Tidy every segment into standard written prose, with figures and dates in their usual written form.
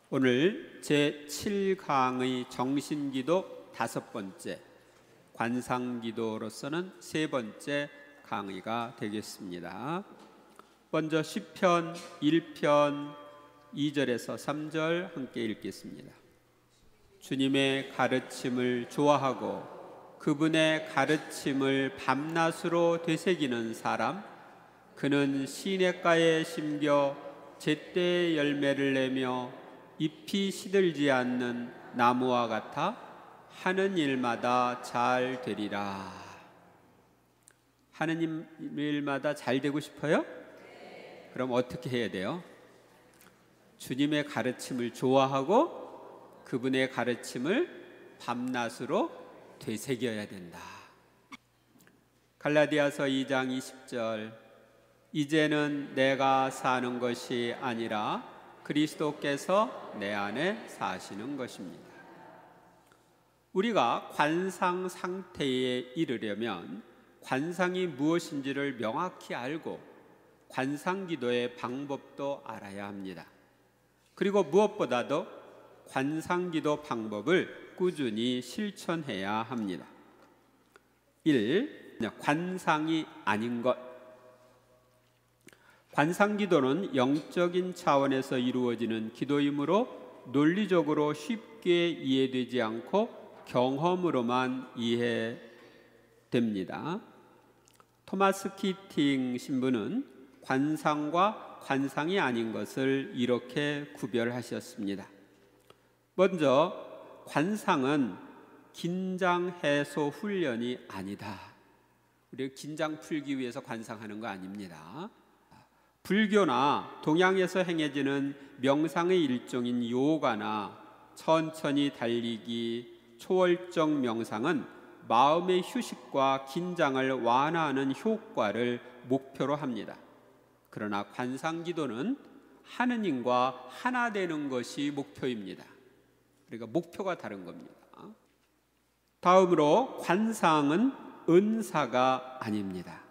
오늘 제7강의 정신기도 5번째, 관상기도로서는 3번째 강의가 되겠습니다. 먼저 시편 1편 2절에서 3절 함께 읽겠습니다. 주님의 가르침을 좋아하고 그분의 가르침을 밤낮으로 되새기는 사람, 그는 시냇가에 심겨 제때의 열매를 내며 잎이 시들지 않는 나무와 같아 하는 일마다 잘 되리라. 하는 일마다 잘 되고 싶어요? 그럼 어떻게 해야 돼요? 주님의 가르침을 좋아하고 그분의 가르침을 밤낮으로 되새겨야 된다. 갈라디아서 2장 20절, 이제는 내가 사는 것이 아니라 그리스도께서 내 안에 사시는 것입니다. 우리가 관상 상태에 이르려면 관상이 무엇인지를 명확히 알고 관상기도의 방법도 알아야 합니다. 그리고 무엇보다도 관상기도 방법을 꾸준히 실천해야 합니다. 1. 관상이 아닌 것. 관상기도는 영적인 차원에서 이루어지는 기도이므로 논리적으로 쉽게 이해되지 않고 경험으로만 이해됩니다. 토마스 키팅 신부는 관상과 관상이 아닌 것을 이렇게 구별하셨습니다. 먼저 관상은 긴장 해소 훈련이 아니다. 우리가 긴장 풀기 위해서 관상하는 거 아닙니다. 불교나 동양에서 행해지는 명상의 일종인 요가나 천천히 달리기, 초월적 명상은 마음의 휴식과 긴장을 완화하는 효과를 목표로 합니다. 그러나 관상기도는 하느님과 하나 되는 것이 목표입니다. 그러니까 목표가 다른 겁니다. 다음으로 관상은 은사가 아닙니다.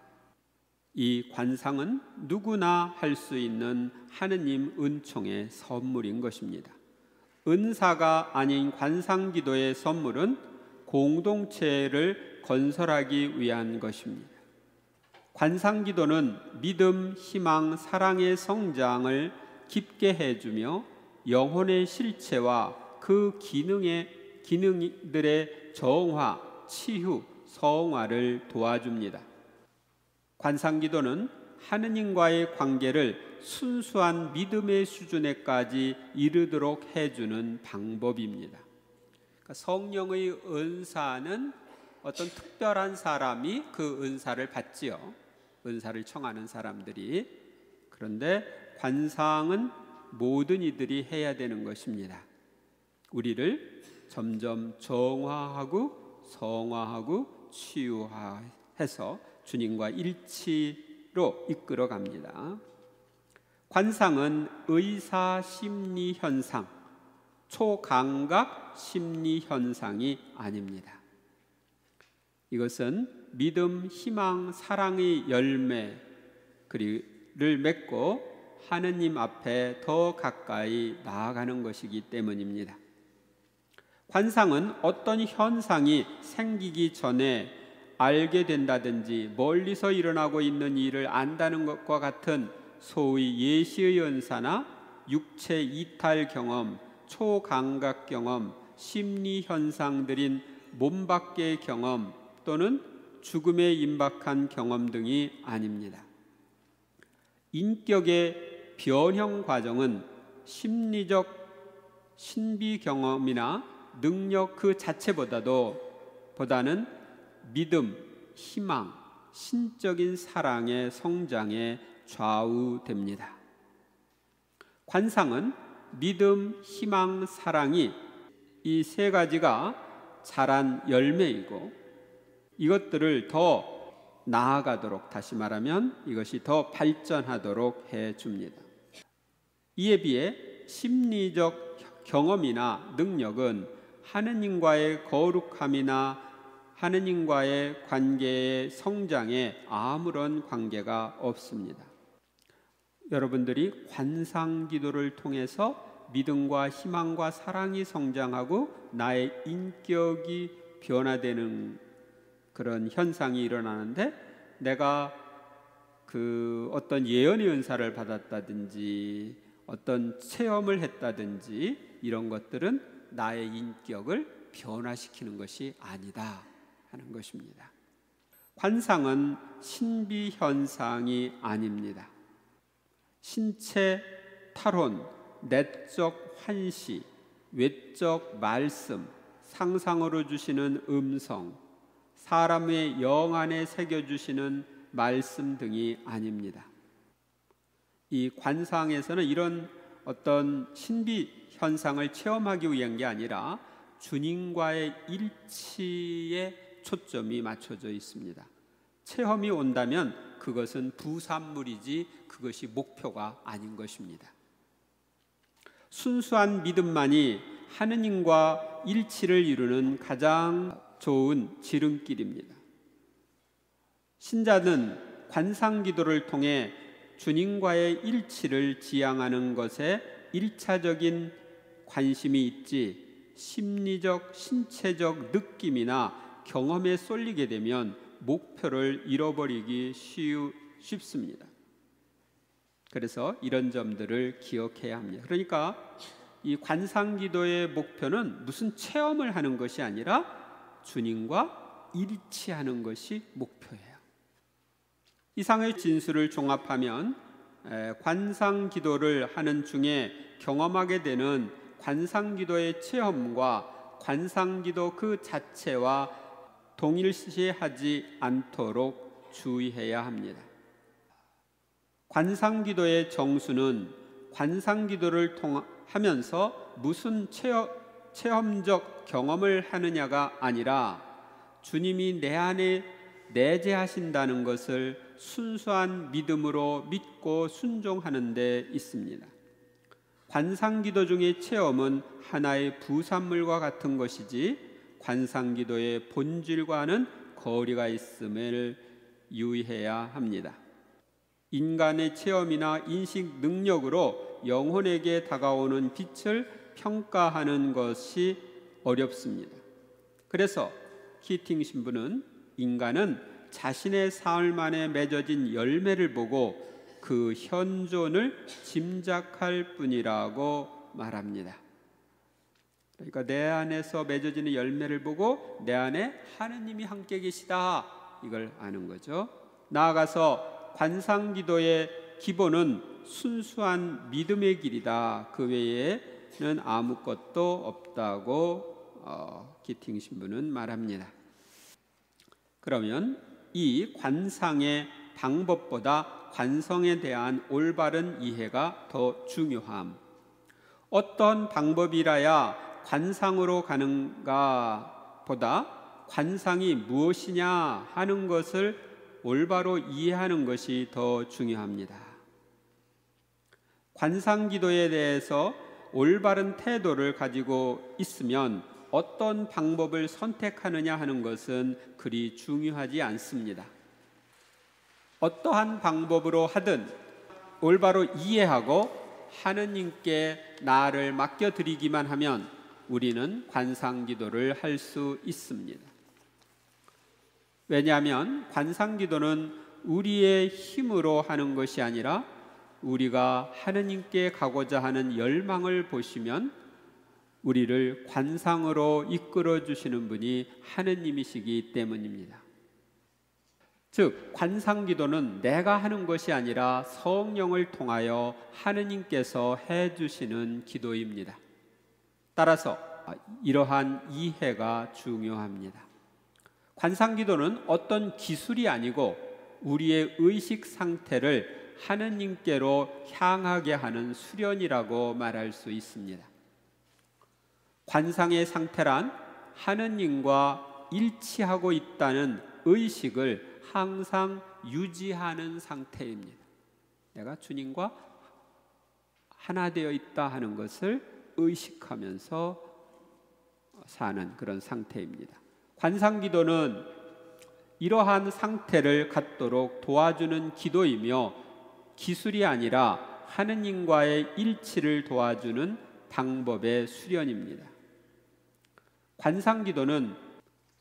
이 관상은 누구나 할 수 있는 하느님 은총의 선물인 것입니다. 은사가 아닌 관상기도의 선물은 공동체를 건설하기 위한 것입니다. 관상기도는 믿음, 희망, 사랑의 성장을 깊게 해주며 영혼의 실체와 그 기능들의 정화, 치유, 성화를 도와줍니다. 관상기도는 하느님과의 관계를 순수한 믿음의 수준에까지 이르도록 해주는 방법입니다. 그러니까 성령의 은사는 어떤 특별한 사람이 그 은사를 받지요. 은사를 청하는 사람들이. 그런데 관상은 모든 이들이 해야 되는 것입니다. 우리를 점점 정화하고 성화하고 치유해서 주님과 일치로 이끌어 갑니다. 관상은 의사 심리 현상, 초감각 심리 현상이 아닙니다. 이것은 믿음, 희망, 사랑의 열매를 맺고 하느님 앞에 더 가까이 나아가는 것이기 때문입니다. 관상은 어떤 현상이 생기기 전에 알게 된다든지 멀리서 일어나고 있는 일을 안다는 것과 같은 소위 예시의 은사나 육체 이탈 경험, 초감각 경험, 심리 현상들인 몸 밖의 경험 또는 죽음에 임박한 경험 등이 아닙니다. 인격의 변형 과정은 심리적 신비 경험이나 능력 그 자체보다는 믿음, 희망, 신적인 사랑의 성장에 좌우됩니다. 관상은 믿음, 희망, 사랑이 이 세 가지가 자란 열매이고 이것들을 더 나아가도록, 다시 말하면 이것이 더 발전하도록 해줍니다. 이에 비해 심리적 경험이나 능력은 하느님과의 거룩함이나 하느님과의 관계의 성장에 아무런 관계가 없습니다. 여러분들이 관상기도를 통해서 믿음과 희망과 사랑이 성장하고 나의 인격이 변화되는 그런 현상이 일어나는데, 내가 그 어떤 예언의 은사를 받았다든지 어떤 체험을 했다든지 이런 것들은 나의 인격을 변화시키는 것이 아니다 하는 것입니다. 관상은 신비 현상이 아닙니다. 신체 탈혼, 내적 환시, 외적 말씀, 상상으로 주시는 음성, 사람의 영 안에 새겨주시는 말씀 등이 아닙니다. 이 관상에서는 이런 어떤 신비 현상을 체험하기 위한 게 아니라 주님과의 일치에 초점이 맞춰져 있습니다. 체험이 온다면 그것은 부산물이지 그것이 목표가 아닌 것입니다. 순수한 믿음만이 하느님과 일치를 이루는 가장 좋은 지름길입니다. 신자는 관상기도를 통해 주님과의 일치를 지향하는 것에 일차적인 관심이 있지, 심리적, 신체적 느낌이나 경험에 쏠리게 되면 목표를 잃어버리기 쉽습니다. 그래서 이런 점들을 기억해야 합니다. 그러니까 이 관상기도의 목표는 무슨 체험을 하는 것이 아니라 주님과 일치하는 것이 목표예요. 이상의 진술을 종합하면 관상기도를 하는 중에 경험하게 되는 관상기도의 체험과 관상기도 그 자체와 동일시하지 않도록 주의해야 합니다. 관상기도의 정수는 관상기도를 하면서 무슨 체험적 경험을 하느냐가 아니라 주님이 내 안에 내재하신다는 것을 순수한 믿음으로 믿고 순종하는 데 있습니다. 관상기도 중의 체험은 하나의 부산물과 같은 것이지 관상기도의 본질과는 거리가 있음을 유의해야 합니다. 인간의 체험이나 인식 능력으로 영혼에게 다가오는 빛을 평가하는 것이 어렵습니다. 그래서 키팅 신부는 인간은 자신의 삶 안에 맺어진 열매를 보고 그 현존을 짐작할 뿐이라고 말합니다. 그러니까 내 안에서 맺어지는 열매를 보고 내 안에 하느님이 함께 계시다, 이걸 아는 거죠. 나아가서 관상기도의 기본은 순수한 믿음의 길이다, 그 외에는 아무것도 없다고 키팅 신부는 말합니다. 그러면 이 관상의 방법보다 관성에 대한 올바른 이해가 더 중요함. 어떤 방법이라야 관상으로 가는가 보다 관상이 무엇이냐 하는 것을 올바로 이해하는 것이 더 중요합니다. 관상기도에 대해서 올바른 태도를 가지고 있으면 어떤 방법을 선택하느냐 하는 것은 그리 중요하지 않습니다. 어떠한 방법으로 하든 올바로 이해하고 하느님께 나를 맡겨드리기만 하면 우리는 관상기도를 할 수 있습니다. 왜냐하면 관상기도는 우리의 힘으로 하는 것이 아니라 우리가 하느님께 가고자 하는 열망을 보시면 우리를 관상으로 이끌어 주시는 분이 하느님이시기 때문입니다. 즉 관상기도는 내가 하는 것이 아니라 성령을 통하여 하느님께서 해주시는 기도입니다. 따라서 이러한 이해가 중요합니다. 관상기도는 어떤 기술이 아니고 우리의 의식 상태를 하느님께로 향하게 하는 수련이라고 말할 수 있습니다. 관상의 상태란 하느님과 일치하고 있다는 의식을 항상 유지하는 상태입니다. 내가 주님과 하나 되어 있다 하는 것을 의식하면서 사는 그런 상태입니다. 관상기도는 이러한 상태를 갖도록 도와주는 기도이며 기술이 아니라 하느님과의 일치를 도와주는 방법의 수련입니다. 관상기도는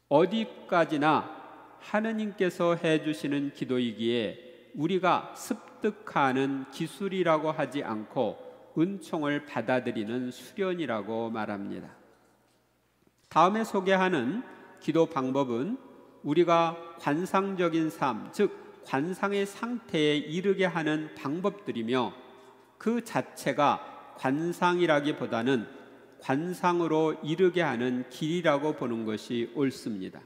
어디까지나 하느님께서 해주시는 기도이기에 우리가 습득하는 기술이라고 하지 않고 은총을 받아들이는 수련이라고 말합니다. 다음에 소개하는 기도 방법은 우리가 관상적인 삶, 즉 관상의 상태에 이르게 하는 방법들이며 그 자체가 관상이라기보다는 관상으로 이르게 하는 길이라고 보는 것이 옳습니다.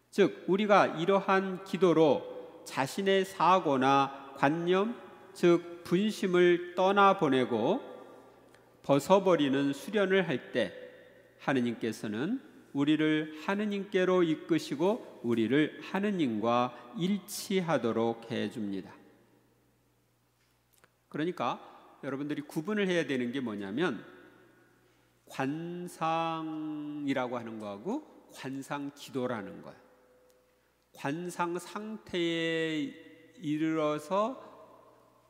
즉 우리가 이러한 기도로 자신의 사고나 관념, 즉 분심을 떠나보내고 벗어버리는 수련을 할 때 하느님께서는 우리를 하느님께로 이끄시고 우리를 하느님과 일치하도록 해줍니다. 그러니까 여러분들이 구분을 해야 되는 게 뭐냐면 관상이라고 하는 거하고 관상기도라는 거예요. 관상 상태에 이르러서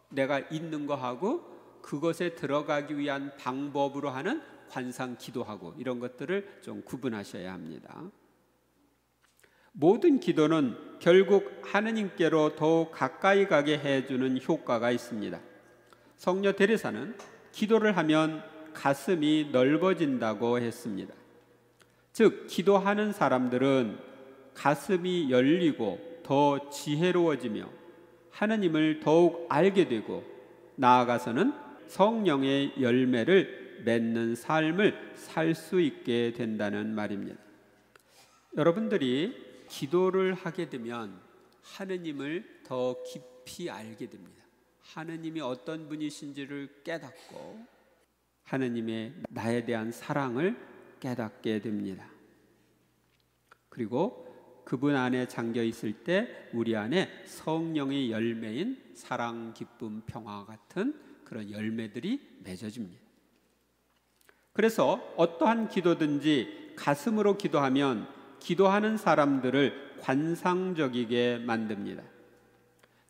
내가 있는 거하고 그것에 들어가기 위한 방법으로 하는 관상기도하고 이런 것들을 좀 구분하셔야 합니다. 모든 기도는 결국 하느님께로 더욱 가까이 가게 해주는 효과가 있습니다. 성녀 데레사는 기도를 하면 가슴이 넓어진다고 했습니다. 즉 기도하는 사람들은 가슴이 열리고 더 지혜로워지며 하느님을 더욱 알게 되고 나아가서는 성령의 열매를 맺는 삶을 살 수 있게 된다는 말입니다. 여러분들이 기도를 하게 되면 하느님을 더 깊이 알게 됩니다. 하느님이 어떤 분이신지를 깨닫고 하느님의 나에 대한 사랑을 깨닫게 됩니다. 그리고 그분 안에 잠겨 있을 때 우리 안에 성령의 열매인 사랑, 기쁨, 평화 같은 그런 열매들이 맺어집니다. 그래서 어떠한 기도든지 가슴으로 기도하면 기도하는 사람들을 관상적이게 만듭니다.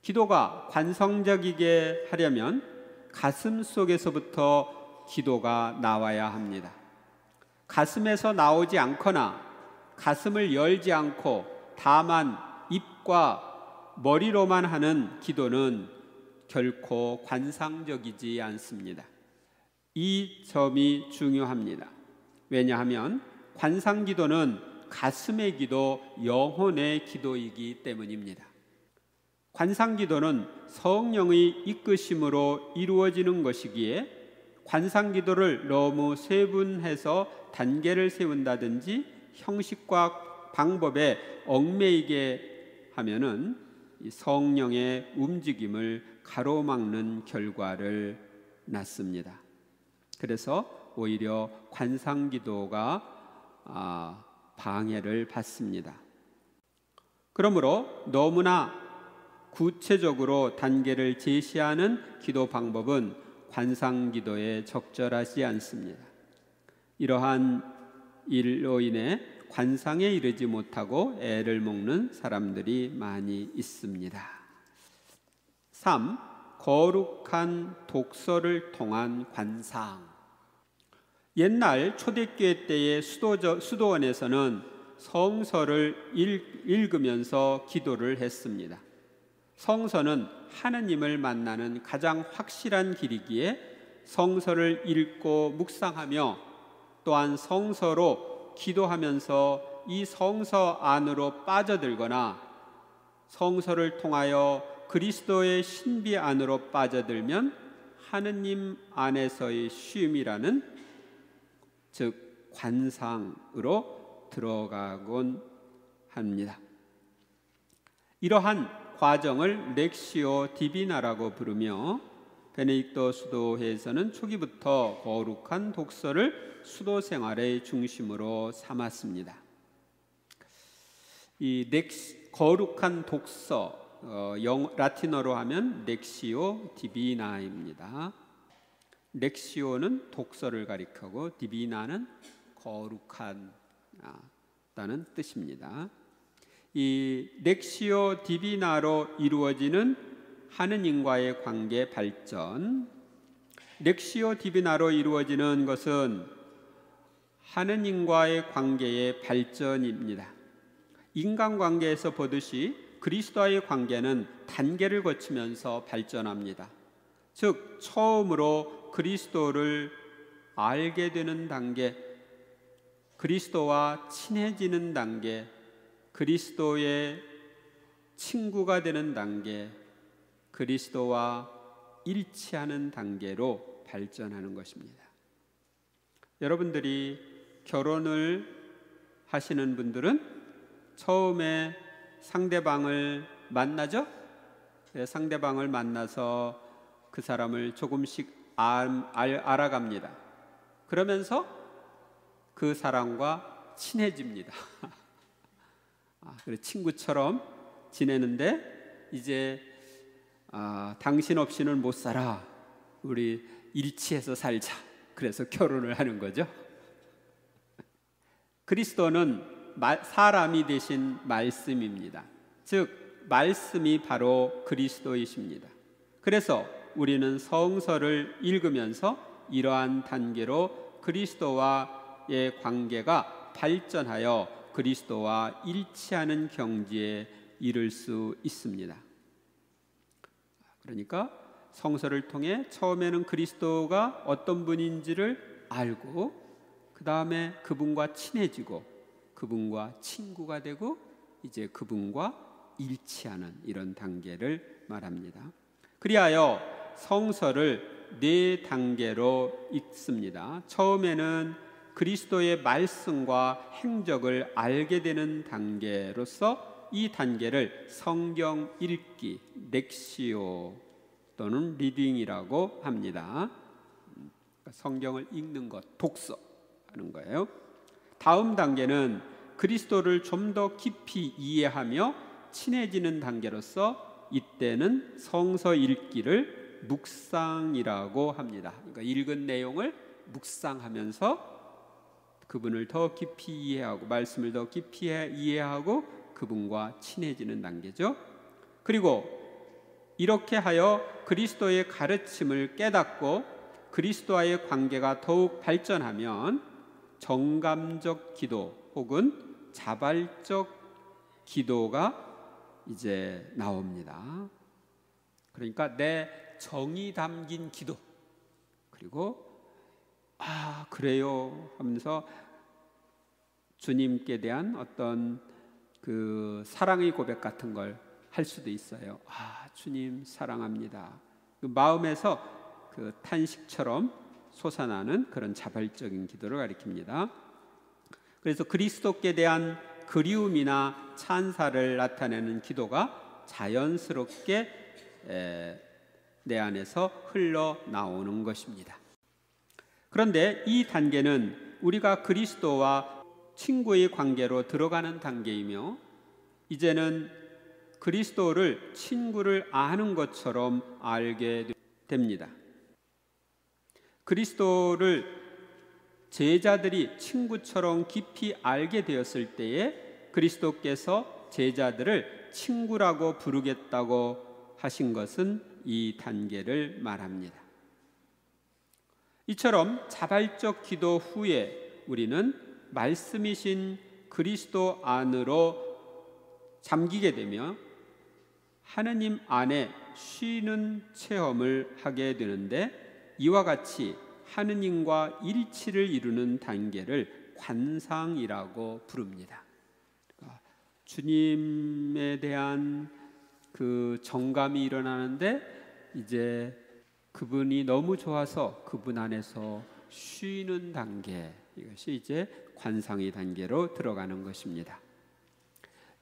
기도가 관성적이게 하려면 가슴 속에서부터 기도가 나와야 합니다. 가슴에서 나오지 않거나 가슴을 열지 않고 다만 입과 머리로만 하는 기도는 결코 관상적이지 않습니다. 이 점이 중요합니다. 왜냐하면 관상기도는 가슴의 기도, 영혼의 기도이기 때문입니다. 관상기도는 성령의 이끄심으로 이루어지는 것이기에 관상기도를 너무 세분해서 단계를 세운다든지 형식과 방법에 얽매이게 하면은 성령의 움직임을 가로막는 결과를 낳습니다. 그래서 오히려 관상기도가 방해를 받습니다. 그러므로 너무나 구체적으로 단계를 제시하는 기도 방법은 관상기도에 적절하지 않습니다. 이러한 일로 인해 관상에 이르지 못하고 애를 먹는 사람들이 많이 있습니다. 3. 거룩한 독서를 통한 관상. 옛날 초대교회 때의 수도원에서는 성서를 읽으면서 기도를 했습니다. 성서는 하느님을 만나는 가장 확실한 길이기에 성서를 읽고 묵상하며 또한 성서로 기도하면서 이 성서 안으로 빠져들거나 성서를 통하여 그리스도의 신비 안으로 빠져들면 하느님 안에서의 쉼이라는 즉 관상으로 들어가곤 합니다. 이러한 과정을 렉시오 디비나라고 부르며 베네딕토 수도회에서는 초기부터 거룩한 독서를 수도 생활의 중심으로 삼았습니다. 이 거룩한 독서, 라틴어로 하면 렉시오 디비나입니다. 렉시오는 독서를 가리키고 디비나는 거룩하다는 뜻입니다. 이 렉시오 디비나로 이루어지는 하느님과의 관계 발전, 렉시오 디비나로 이루어지는 것은 하느님과의 관계의 발전입니다. 인간관계에서 보듯이 그리스도와의 관계는 단계를 거치면서 발전합니다. 즉 처음으로 그리스도를 알게 되는 단계, 그리스도와 친해지는 단계, 그리스도의 친구가 되는 단계, 그리스도와 일치하는 단계로 발전하는 것입니다. 여러분들이 결혼을 하시는 분들은 처음에 상대방을 만나죠? 상대방을 만나서 그 사람을 조금씩 알아갑니다. 그러면서 그 사람과 친해집니다. 그래 친구처럼 지내는데 이제 당신 없이는 못 살아. 우리 일치해서 살자. 그래서 결혼을 하는 거죠. 그리스도는 사람이 되신 말씀입니다. 즉 말씀이 바로 그리스도이십니다. 그래서 우리는 성서를 읽으면서 이러한 단계로 그리스도와의 관계가 발전하여 그리스도와 일치하는 경지에 이를 수 있습니다. 그러니까 성서를 통해 처음에는 그리스도가 어떤 분인지를 알고 그 다음에 그분과 친해지고 그분과 친구가 되고 이제 그분과 일치하는 이런 단계를 말합니다. 그리하여 성서를 4단계로 읽습니다. 처음에는 그리스도의 말씀과 행적을 알게 되는 단계로서 이 단계를 성경 읽기, 렉시오 또는 리딩이라고 합니다. 성경을 읽는 것, 독서하는 거예요. 다음 단계는 그리스도를 좀 더 깊이 이해하며 친해지는 단계로서 이때는 성서 읽기를 묵상이라고 합니다. 그러니까 읽은 내용을 묵상하면서 그분을 더 깊이 이해하고 말씀을 더 깊이 이해하고 그분과 친해지는 단계죠. 그리고 이렇게 하여 그리스도의 가르침을 깨닫고 그리스도와의 관계가 더욱 발전하면 정감적 기도 혹은 자발적 기도가 이제 나옵니다. 그러니까 내 정이 담긴 기도, 그리고 그래요 하면서 주님께 대한 어떤 그 사랑의 고백 같은 걸 할 수도 있어요. 주님 사랑합니다. 그 마음에서 그 탄식처럼 솟아나는 그런 자발적인 기도를 가리킵니다. 그래서 그리스도께 대한 그리움이나 찬사를 나타내는 기도가 자연스럽게 내 안에서 흘러나오는 것입니다. 그런데 이 단계는 우리가 그리스도와 친구의 관계로 들어가는 단계이며 이제는 그리스도를 친구를 아는 것처럼 알게 됩니다. 그리스도를 제자들이 친구처럼 깊이 알게 되었을 때에 그리스도께서 제자들을 친구라고 부르겠다고 하신 것은 이 단계를 말합니다. 이처럼 자발적 기도 후에 우리는 말씀이신 그리스도 안으로 잠기게 되며 하느님 안에 쉬는 체험을 하게 되는데 이와 같이 하느님과 일치를 이루는 단계를 관상이라고 부릅니다. 주님에 대한 그 정감이 일어나는데 이제 그분이 너무 좋아서 그분 안에서 쉬는 단계, 이것이 이제 관상의 단계로 들어가는 것입니다.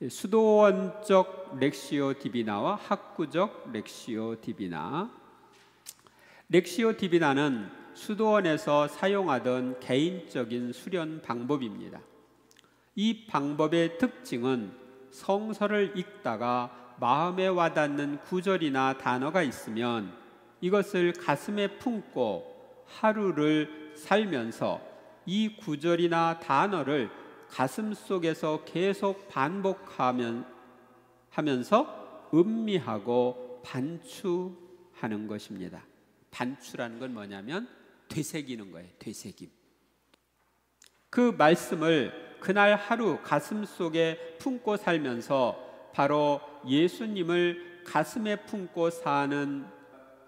수도원적 렉시오 디비나와 학구적 렉시오 디비나. 렉시오 디비나는 수도원에서 사용하던 개인적인 수련 방법입니다. 이 방법의 특징은 성서를 읽다가 마음에 와닿는 구절이나 단어가 있으면 이것을 가슴에 품고 하루를 살면서 이 구절이나 단어를 가슴 속에서 계속 반복하면서 음미하고 반추하는 것입니다. 반추라는 건 뭐냐면 되새기는 거예요. 되새김. 그 말씀을 그날 하루 가슴속에 품고 살면서 바로 예수님을 가슴에 품고 사는,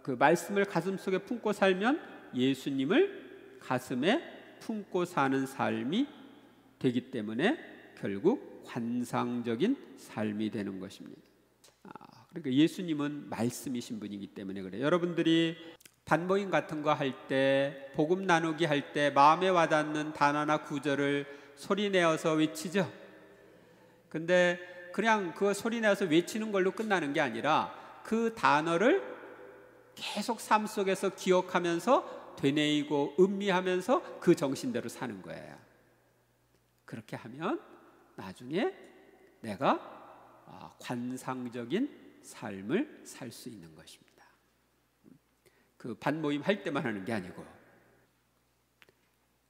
그 말씀을 가슴속에 품고 살면 예수님을 가슴에 품고 사는 삶이 되기 때문에 결국 관상적인 삶이 되는 것입니다. 그러니까 예수님은 말씀이신 분이기 때문에 그래요. 여러분들이 단모임 같은 거 할 때, 복음 나누기 할 때 마음에 와닿는 단어나 구절을 소리내어서 외치죠. 근데 그냥 그 소리내어서 외치는 걸로 끝나는 게 아니라 그 단어를 계속 삶 속에서 기억하면서 되뇌이고 음미하면서 그 정신대로 사는 거예요. 그렇게 하면 나중에 내가 관상적인 삶을 살 수 있는 것입니다. 그 반모임 할 때만 하는 게 아니고,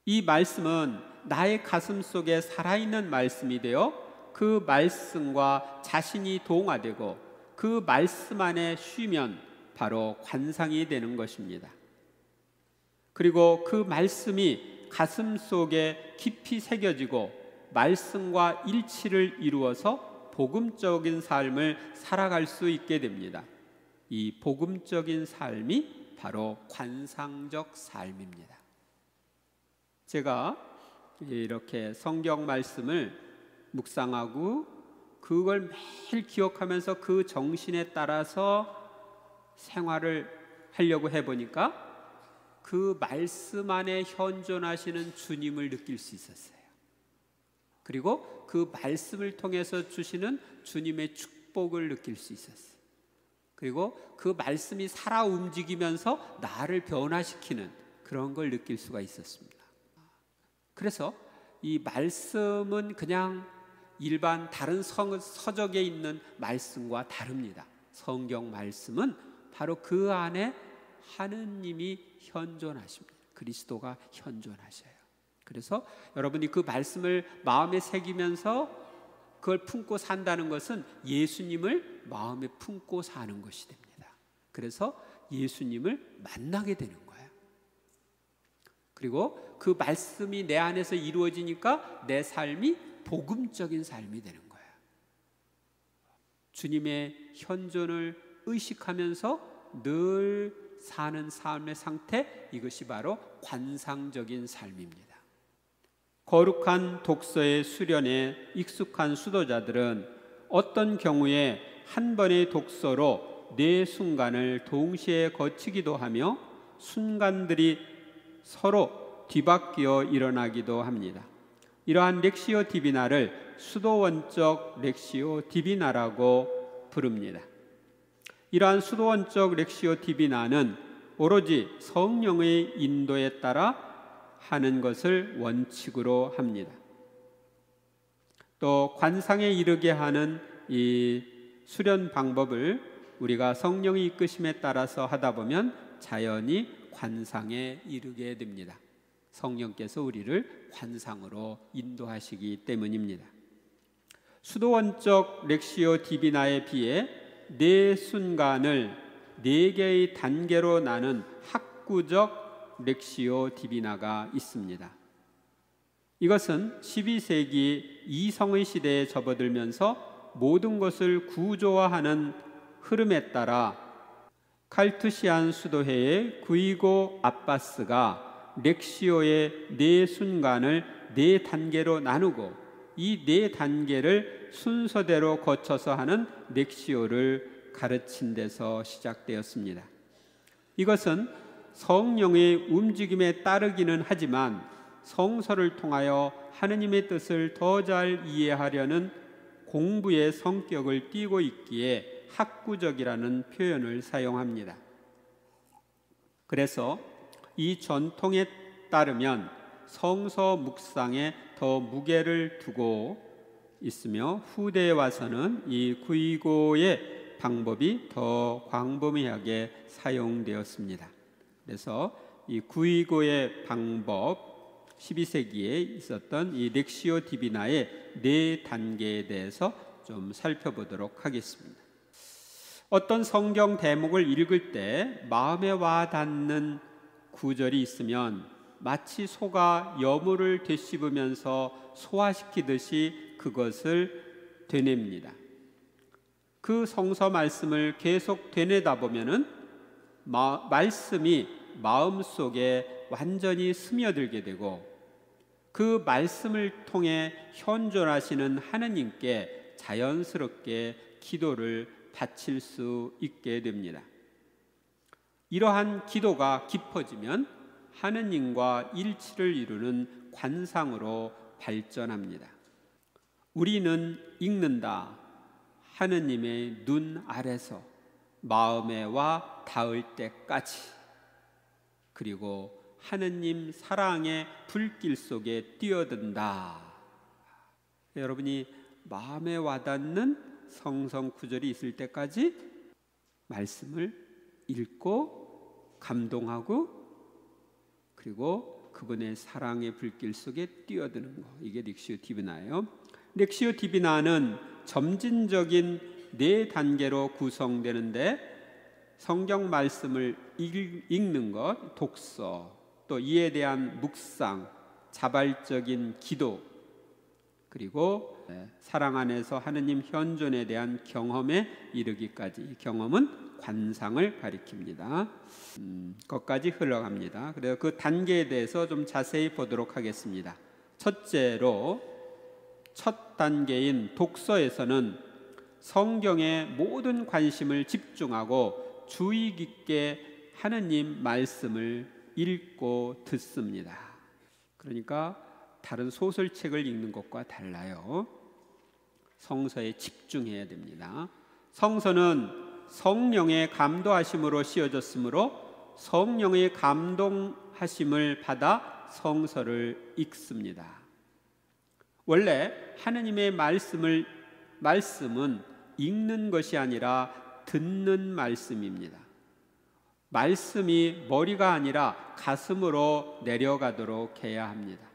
이 말씀은 나의 가슴 속에 살아있는 말씀이 되어 그 말씀과 자신이 동화되고 그 말씀 안에 쉬면 바로 관상이 되는 것입니다. 그리고 그 말씀이 가슴 속에 깊이 새겨지고 말씀과 일치를 이루어서 복음적인 삶을 살아갈 수 있게 됩니다. 이 복음적인 삶이 바로 관상적 삶입니다. 제가 이렇게 성경 말씀을 묵상하고 그걸 매일 기억하면서 그 정신에 따라서 생활을 하려고 해보니까 그 말씀 안에 현존하시는 주님을 느낄 수 있었어요. 그리고 그 말씀을 통해서 주시는 주님의 축복을 느낄 수 있었어요. 그리고 그 말씀이 살아 움직이면서 나를 변화시키는 그런 걸 느낄 수가 있었습니다. 그래서 이 말씀은 그냥 일반 다른 서적에 있는 말씀과 다릅니다. 성경 말씀은 바로 그 안에 하느님이 현존하십니다. 그리스도가 현존하셔요. 그래서 여러분이 그 말씀을 마음에 새기면서 그걸 품고 산다는 것은 예수님을 마음에 품고 사는 것이 됩니다. 그래서 예수님을 만나게 되는 거예요. 그리고 그 말씀이 내 안에서 이루어지니까 내 삶이 복음적인 삶이 되는 거예요. 주님의 현존을 의식하면서 늘 사는 삶의 상태, 이것이 바로 관상적인 삶입니다. 거룩한 독서의 수련에 익숙한 수도자들은 어떤 경우에 한 번의 독서로 네 순간을 동시에 거치기도 하며 순간들이 서로 뒤바뀌어 일어나기도 합니다. 이러한 렉시오 디비나를 수도원적 렉시오 디비나라고 부릅니다. 이러한 수도원적 렉시오 디비나는 오로지 성령의 인도에 따라 하는 것을 원칙으로 합니다. 또 관상에 이르게 하는 이 수련 방법을 우리가 성령의 이끄심에 따라서 하다 보면 자연히 관상에 이르게 됩니다. 성령께서 우리를 관상으로 인도하시기 때문입니다. 수도원적 렉시오 디비나에 비해 네 순간을 네 개의 단계로 나눈 학구적 렉시오 디비나가 있습니다. 이것은 12세기 이성의 시대에 접어들면서 모든 것을 구조화하는 흐름에 따라 칼투시안 수도회의 구이고 아빠스가 렉시오의 네 순간을 네 단계로 나누고 이 네 단계를 순서대로 거쳐서 하는 렉시오를 가르친 데서 시작되었습니다. 이것은 성령의 움직임에 따르기는 하지만 성서를 통하여 하느님의 뜻을 더 잘 이해하려는 공부의 성격을 띠고 있기에 학구적이라는 표현을 사용합니다. 그래서 이 전통에 따르면 성서 묵상에 더 무게를 두고 있으며 후대에 와서는 이 구이고의 방법이 더 광범위하게 사용되었습니다. 그래서 이 구이고의 방법, 12세기에 있었던 이 렉시오 디비나의 네 단계에 대해서 좀 살펴보도록 하겠습니다. 어떤 성경 대목을 읽을 때 마음에 와 닿는 구절이 있으면 마치 소가 여물을 되씹으면서 소화시키듯이 그것을 되냅니다. 그 성서 말씀을 계속 되뇌다 보면은 말씀이 마음속에 완전히 스며들게 되고 그 말씀을 통해 현존하시는 하느님께 자연스럽게 기도를 바칠 수 있게 됩니다. 이러한 기도가 깊어지면 하느님과 일치를 이루는 관상으로 발전합니다. 우리는 읽는다. 하느님의 눈 아래서 마음에 와 닿을 때까지, 그리고 하느님 사랑의 불길 속에 뛰어든다. 여러분이 마음에 와닿는 성성 구절이 있을 때까지 말씀을 읽고 감동하고 그리고 그분의 사랑의 불길 속에 뛰어드는 것, 이게 렉시오 디비나예요. 렉시오 디비나는 점진적인 4단계로 구성되는데 성경 말씀을 읽는 것, 독서, 또 이에 대한 묵상, 자발적인 기도, 그리고 사랑 안에서 하느님 현존에 대한 경험에 이르기까지, 이 경험은 관상을 가리킵니다. 거기까지 흘러갑니다. 그래서 그 단계에 대해서 좀 자세히 보도록 하겠습니다. 첫째로 첫 단계인 독서에서는 성경에 모든 관심을 집중하고 주의 깊게 하느님 말씀을 읽고 듣습니다. 그러니까 다른 소설책을 읽는 것과 달라요. 성서에 집중해야 됩니다. 성서는 성령의 감도하심으로 씌어졌으므로 성령의 감동하심을 받아 성서를 읽습니다. 원래 하느님의 말씀은 읽는 것이 아니라 듣는 말씀입니다. 말씀이 머리가 아니라 가슴으로 내려가도록 해야 합니다.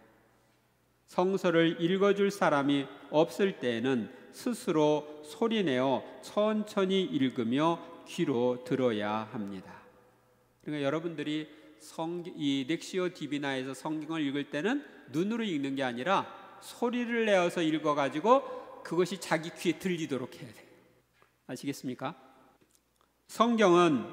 성서를 읽어줄 사람이 없을 때에는 스스로 소리내어 천천히 읽으며 귀로 들어야 합니다. 그러니까 여러분들이 이 렉시오 디비나에서 성경을 읽을 때는 눈으로 읽는 게 아니라 소리를 내어서 읽어가지고 그것이 자기 귀에 들리도록 해야 돼요. 아시겠습니까? 성경은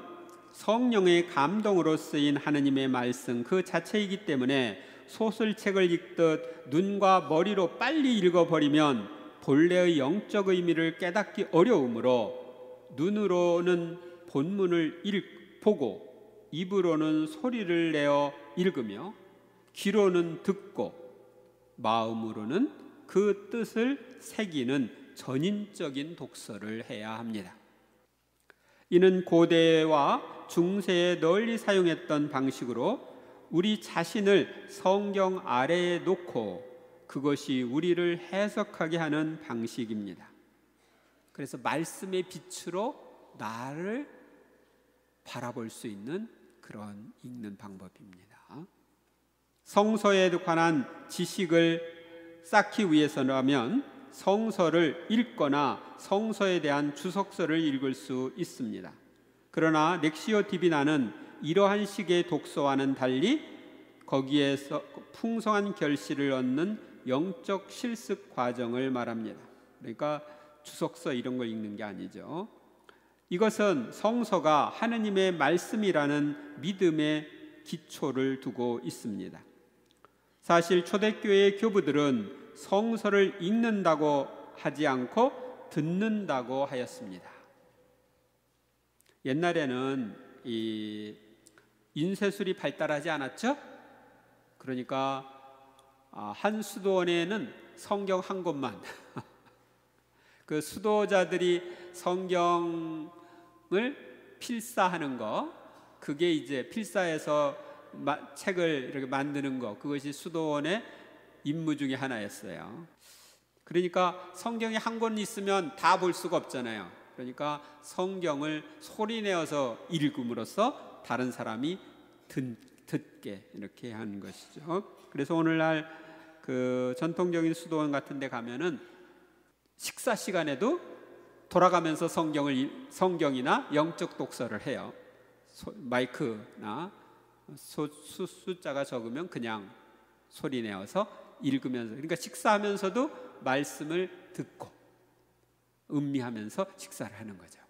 성령의 감동으로 쓰인 하느님의 말씀 그 자체이기 때문에 소설책을 읽듯 눈과 머리로 빨리 읽어버리면 본래의 영적 의미를 깨닫기 어려우므로 눈으로는 본문을 보고 입으로는 소리를 내어 읽으며 귀로는 듣고 마음으로는 그 뜻을 새기는 전인적인 독서를 해야 합니다. 이는 고대와 중세에 널리 사용했던 방식으로 우리 자신을 성경 아래에 놓고 그것이 우리를 해석하게 하는 방식입니다. 그래서 말씀의 빛으로 나를 바라볼 수 있는 그런 읽는 방법입니다. 성서에 관한 지식을 쌓기 위해서라면 성서를 읽거나 성서에 대한 주석서를 읽을 수 있습니다. 그러나 렉시오 디비나는 이러한 식의 독서와는 달리 거기에서 풍성한 결실을 얻는 영적 실습 과정을 말합니다. 그러니까 주석서 이런 걸 읽는 게 아니죠. 이것은 성서가 하느님의 말씀이라는 믿음의 기초를 두고 있습니다. 사실 초대교회의 교부들은 성서를 읽는다고 하지 않고 듣는다고 하였습니다. 옛날에는 이 인쇄술이 발달하지 않았죠? 그러니까 한 수도원에는 성경 한 권만 그 수도자들이 성경을 필사하는 거, 그게 이제 필사해서 책을 이렇게 만드는 거, 그것이 수도원의 임무 중에 하나였어요. 그러니까 성경이 한 권 있으면 다 볼 수가 없잖아요. 그러니까 성경을 소리내어서 읽음으로써 다른 사람이 듣게 이렇게 하는 것이죠. 그래서 오늘날 그 전통적인 수도원 같은 데 가면은 식사 시간에도 돌아가면서 성경이나 영적 독서를 해요. 마이크나 숫자가 적으면 그냥 소리 내어서 읽으면서, 그러니까 식사하면서도 말씀을 듣고 음미하면서 식사를 하는 거죠.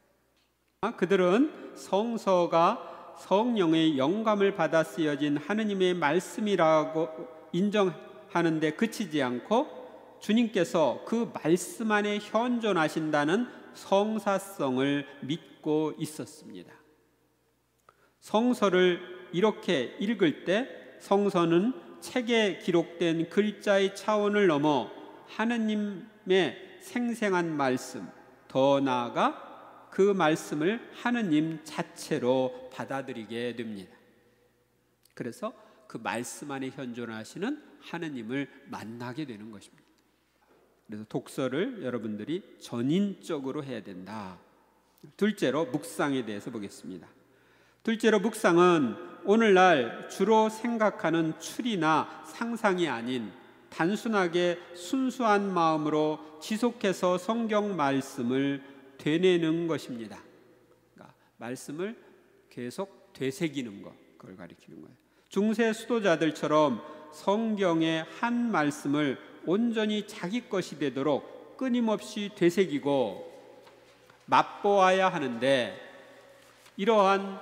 그들은 성서가 성령의 영감을 받아 쓰여진 하느님의 말씀이라고 인정하는데 그치지 않고 주님께서 그 말씀 안에 현존하신다는 성사성을 믿고 있었습니다. 성서를 이렇게 읽을 때 성서는 책에 기록된 글자의 차원을 넘어 하느님의 생생한 말씀, 더 나아가 그 말씀을 하느님 자체로 받아들이게 됩니다. 그래서 그 말씀 안에 현존하시는 하느님을 만나게 되는 것입니다. 그래서 독서를 여러분들이 전인적으로 해야 된다. 둘째로 묵상에 대해서 보겠습니다. 둘째로 묵상은 오늘날 주로 생각하는 추리나 상상이 아닌 단순하게 순수한 마음으로 지속해서 성경 말씀을 되뇌는 것입니다. 그러니까 말씀을 계속 되새기는 것, 그걸 가리키는 거예요. 중세 수도자들처럼 성경의 한 말씀을 온전히 자기 것이 되도록 끊임없이 되새기고 맛보아야 하는데, 이러한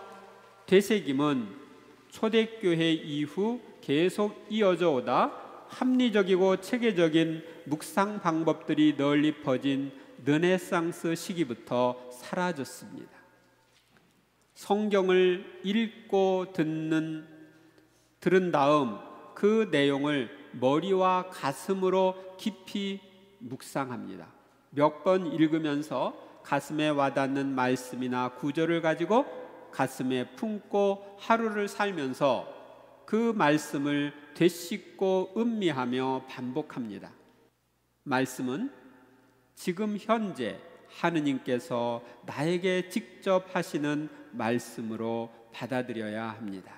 되새김은 초대교회 이후 계속 이어져 오다 합리적이고 체계적인 묵상 방법들이 널리 퍼진 르네상스 시기부터 사라졌습니다. 성경을 읽고 들은 다음 그 내용을 머리와 가슴으로 깊이 묵상합니다. 몇 번 읽으면서 가슴에 와닿는 말씀이나 구절을 가지고 가슴에 품고 하루를 살면서 그 말씀을 되씹고 음미하며 반복합니다. 말씀은 지금 현재 하느님께서 나에게 직접 하시는 말씀으로 받아들여야 합니다.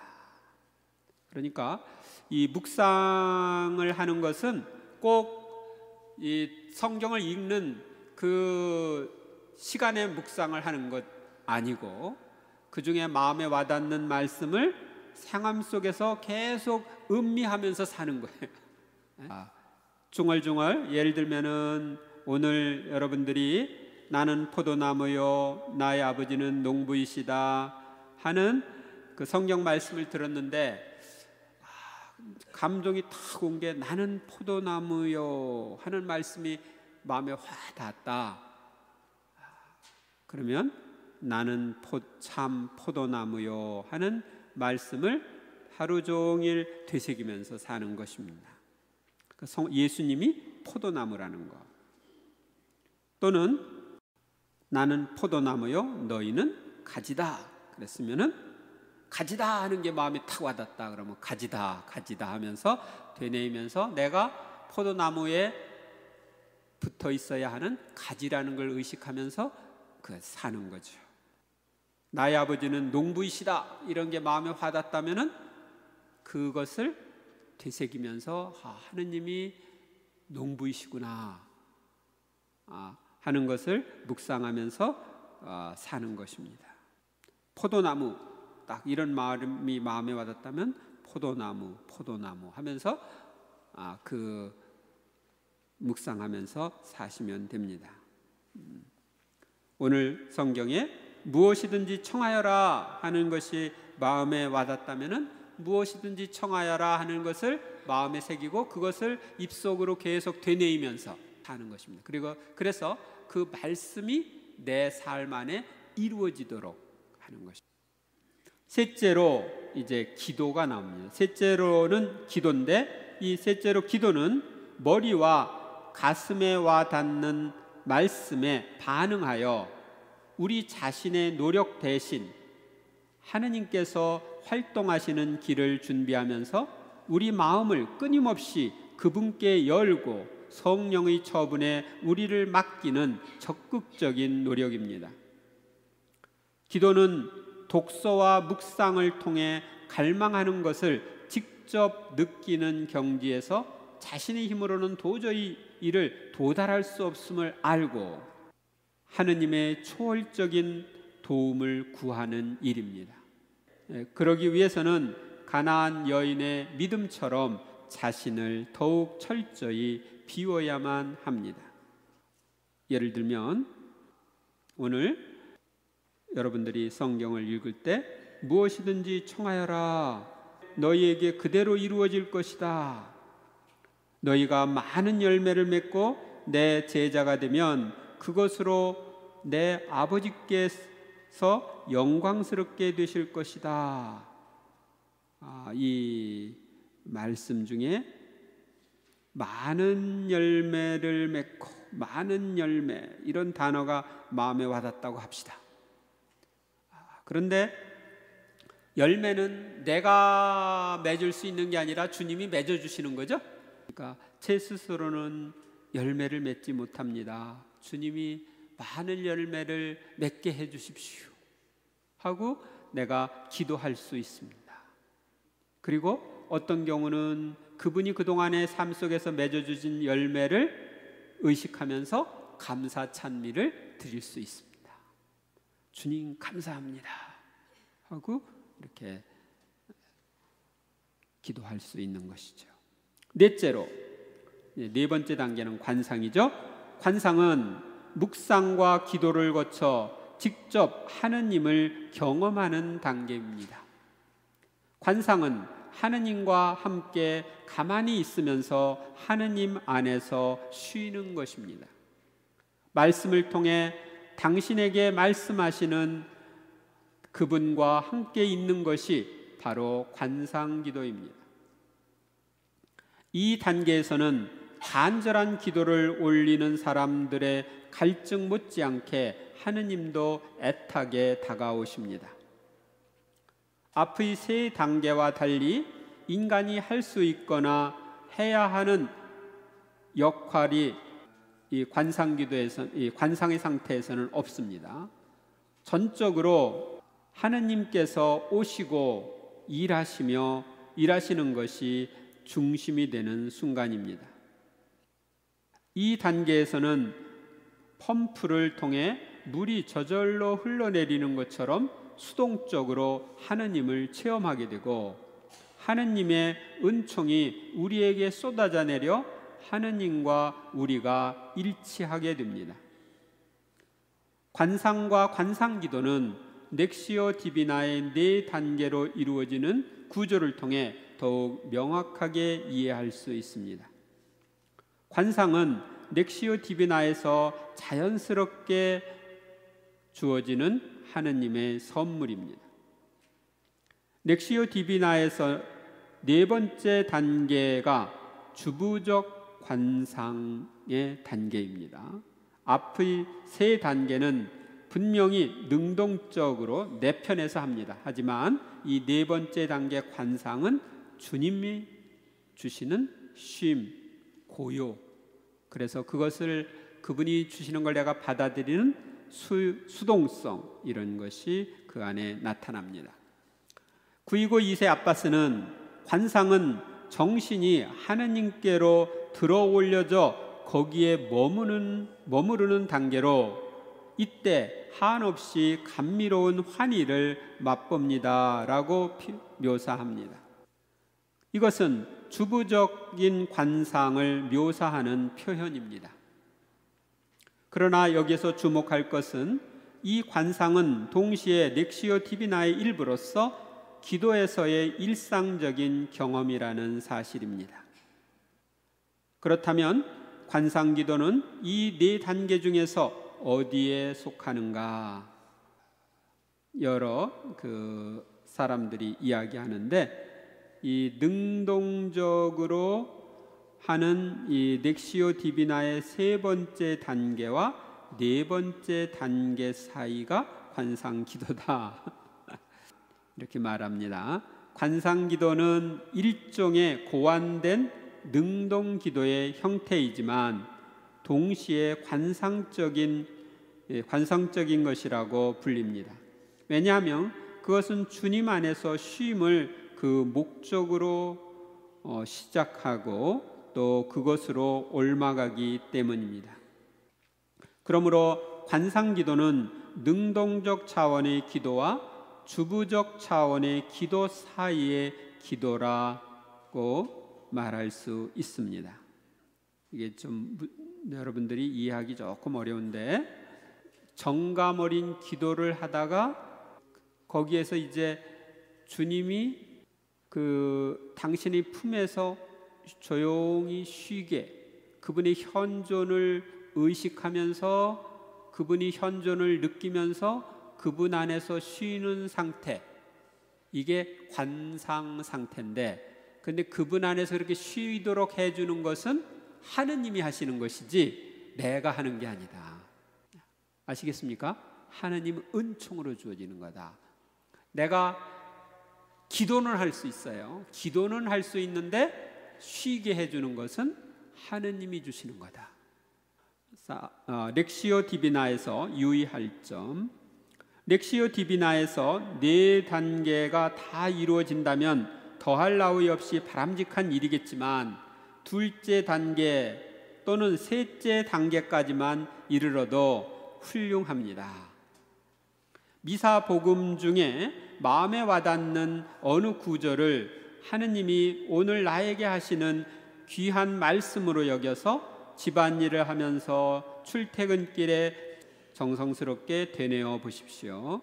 그러니까 이 묵상을 하는 것은 꼭 이 성경을 읽는 그 시간에 묵상을 하는 것 아니고, 그 중에 마음에 와닿는 말씀을 생활 속에서 계속 음미하면서 사는 거예요. 중얼중얼, 예를 들면은 오늘 여러분들이 나는 포도나무요 나의 아버지는 농부이시다 하는 그 성경 말씀을 들었는데 감동이 탁 온 게 나는 포도나무요 하는 말씀이 마음에 와 닿았다. 그러면 나는 참 포도나무요 하는 말씀을 하루 종일 되새기면서 사는 것입니다. 예수님이 포도나무라는 것. 또는 나는 포도나무요 너희는 가지다 그랬으면은 가지다 하는 게 마음에 탁 와닿다 그러면 가지다 하면서 되뇌이면서 내가 포도나무에 붙어 있어야 하는 가지라는 걸 의식하면서 사는 거죠. 나의 아버지는 농부이시다 이런 게 마음에 와닿다면은 그것을 되새기면서 하느님이 농부이시구나 하는 것을 묵상하면서 사는 것입니다. 포도나무 딱 이런 마음이 마음에 와닿다면 포도나무 하면서 그 묵상하면서 사시면 됩니다. 오늘 성경에 무엇이든지 청하여라 하는 것이 마음에 와닿다면은 무엇이든지 청하여라 하는 것을 마음에 새기고 그것을 입속으로 계속 되뇌이면서 사는 것입니다. 그래서 그 말씀이 내 삶 안에 이루어지도록 하는 것입니다. 셋째로 이제 기도가 나옵니다. 셋째로는 기도인데 이 셋째로 기도는 머리와 가슴에 와 닿는 말씀에 반응하여 우리 자신의 노력 대신 하느님께서 활동하시는 길을 준비하면서 우리 마음을 끊임없이 그분께 열고 성령의 처분에 우리를 맡기는 적극적인 노력입니다. 기도는 독서와 묵상을 통해 갈망하는 것을 직접 느끼는 경지에서 자신의 힘으로는 도저히 이를 도달할 수 없음을 알고 하느님의 초월적인 도움을 구하는 일입니다. 그러기 위해서는 가나안 여인의 믿음처럼 자신을 더욱 철저히 비워야만 합니다. 예를 들면 오늘 여러분들이 성경을 읽을 때 무엇이든지 청하여라, 너희에게 그대로 이루어질 것이다. 너희가 많은 열매를 맺고 내 제자가 되면 그것으로 내 아버지께서 영광스럽게 되실 것이다. 이 말씀 중에 많은 열매를 맺고 많은 열매, 이런 단어가 마음에 와닿다고 합시다. 그런데 열매는 내가 맺을 수 있는 게 아니라 주님이 맺어주시는 거죠. 그러니까 제 스스로는 열매를 맺지 못합니다. 주님이 많은 열매를 맺게 해주십시오 하고 내가 기도할 수 있습니다. 그리고 어떤 경우는 그분이 그동안의 삶 속에서 맺어주신 열매를 의식하면서 감사 찬미를 드릴 수 있습니다. 주님 감사합니다 하고 이렇게 기도할 수 있는 것이죠. 넷째로, 네 번째 단계는 관상이죠. 관상은 묵상과 기도를 거쳐 직접 하느님을 경험하는 단계입니다. 관상은 하느님과 함께 가만히 있으면서 하느님 안에서 쉬는 것입니다. 말씀을 통해 당신에게 말씀하시는 그분과 함께 있는 것이 바로 관상기도입니다. 이 단계에서는 간절한 기도를 올리는 사람들의 갈증 못지않게 하느님도 애타게 다가오십니다. 앞의 세 단계와 달리 인간이 할 수 있거나 해야 하는 역할이 이 관상기도에서, 이 관상의 상태에서는 없습니다. 전적으로 하느님께서 오시고 일하시는 것이 중심이 되는 순간입니다. 이 단계에서는 펌프를 통해 물이 저절로 흘러내리는 것처럼 수동적으로 하느님을 체험하게 되고 하느님의 은총이 우리에게 쏟아져 내려 하느님과 우리가 일치하게 됩니다. 관상과 관상기도는 넥시오 디비나의 네 단계로 이루어지는 구조를 통해 더욱 명확하게 이해할 수 있습니다. 관상은 넥시오 디비나에서 자연스럽게 주어지는 하느님의 선물입니다. 넥시오 디비나에서 네 번째 단계가 주부적 관상의 단계입니다. 앞의 세 단계는 분명히 능동적으로 내 편에서 합니다. 하지만 이 네 번째 단계 관상은 주님이 주시는 쉼, 고요, 그래서 그것을 그분이 주시는 걸 내가 받아들이는 수동성, 이런 것이 그 안에 나타납니다. 929 2세 아빠스는 관상은 정신이 하느님께로 들어 올려져 거기에 머무르는 단계로 이때 한없이 감미로운 환희를 맛봅니다 라고 묘사합니다. 이것은 주부적인 관상을 묘사하는 표현입니다. 그러나 여기서 주목할 것은 이 관상은 동시에 넥시오 디비나의 일부로서 기도에서의 일상적인 경험이라는 사실입니다. 그렇다면 관상기도는 이 네 단계 중에서 어디에 속하는가? 여러 사람들이 이야기하는데 이 능동적으로 하는 이 넥시오 디비나의 세 번째 단계와 네 번째 단계 사이가 관상기도다 이렇게 말합니다. 관상기도는 일종의 고안된 능동기도의 형태이지만 동시에 관상적인 것이라고 불립니다. 왜냐하면 그것은 주님 안에서 쉼을 그 목적으로 시작하고 또 그것으로 옮아가기 때문입니다. 그러므로 관상기도는 능동적 차원의 기도와 주부적 차원의 기도 사이의 기도라고 말할 수 있습니다. 이게 좀 여러분들이 이해하기 조금 어려운데, 정감 어린 기도를 하다가 거기에서 이제 주님이 당신의 품에서 조용히 쉬게, 그분의 현존을 의식하면서 그분이 현존을 느끼면서 그분 안에서 쉬는 상태, 이게 관상 상태인데, 근데 그분 안에서 그렇게 쉬도록 해주는 것은 하느님이 하시는 것이지 내가 하는 게 아니다. 아시겠습니까? 하느님 은총으로 주어지는 거다. 내가 기도는 할 수 있어요. 기도는 할 수 있는데 쉬게 해주는 것은 하느님이 주시는 거다. 렉시오 디비나에서 유의할 점, 렉시오 디비나에서 4단계가 다 이루어진다면 더할 나위 없이 바람직한 일이겠지만, 둘째 단계 또는 셋째 단계까지만 이르러도 훌륭합니다. 미사 복음 중에 마음에 와닿는 어느 구절을 하느님이 오늘 나에게 하시는 귀한 말씀으로 여겨서 집안일을 하면서 출퇴근길에 정성스럽게 되뇌어 보십시오.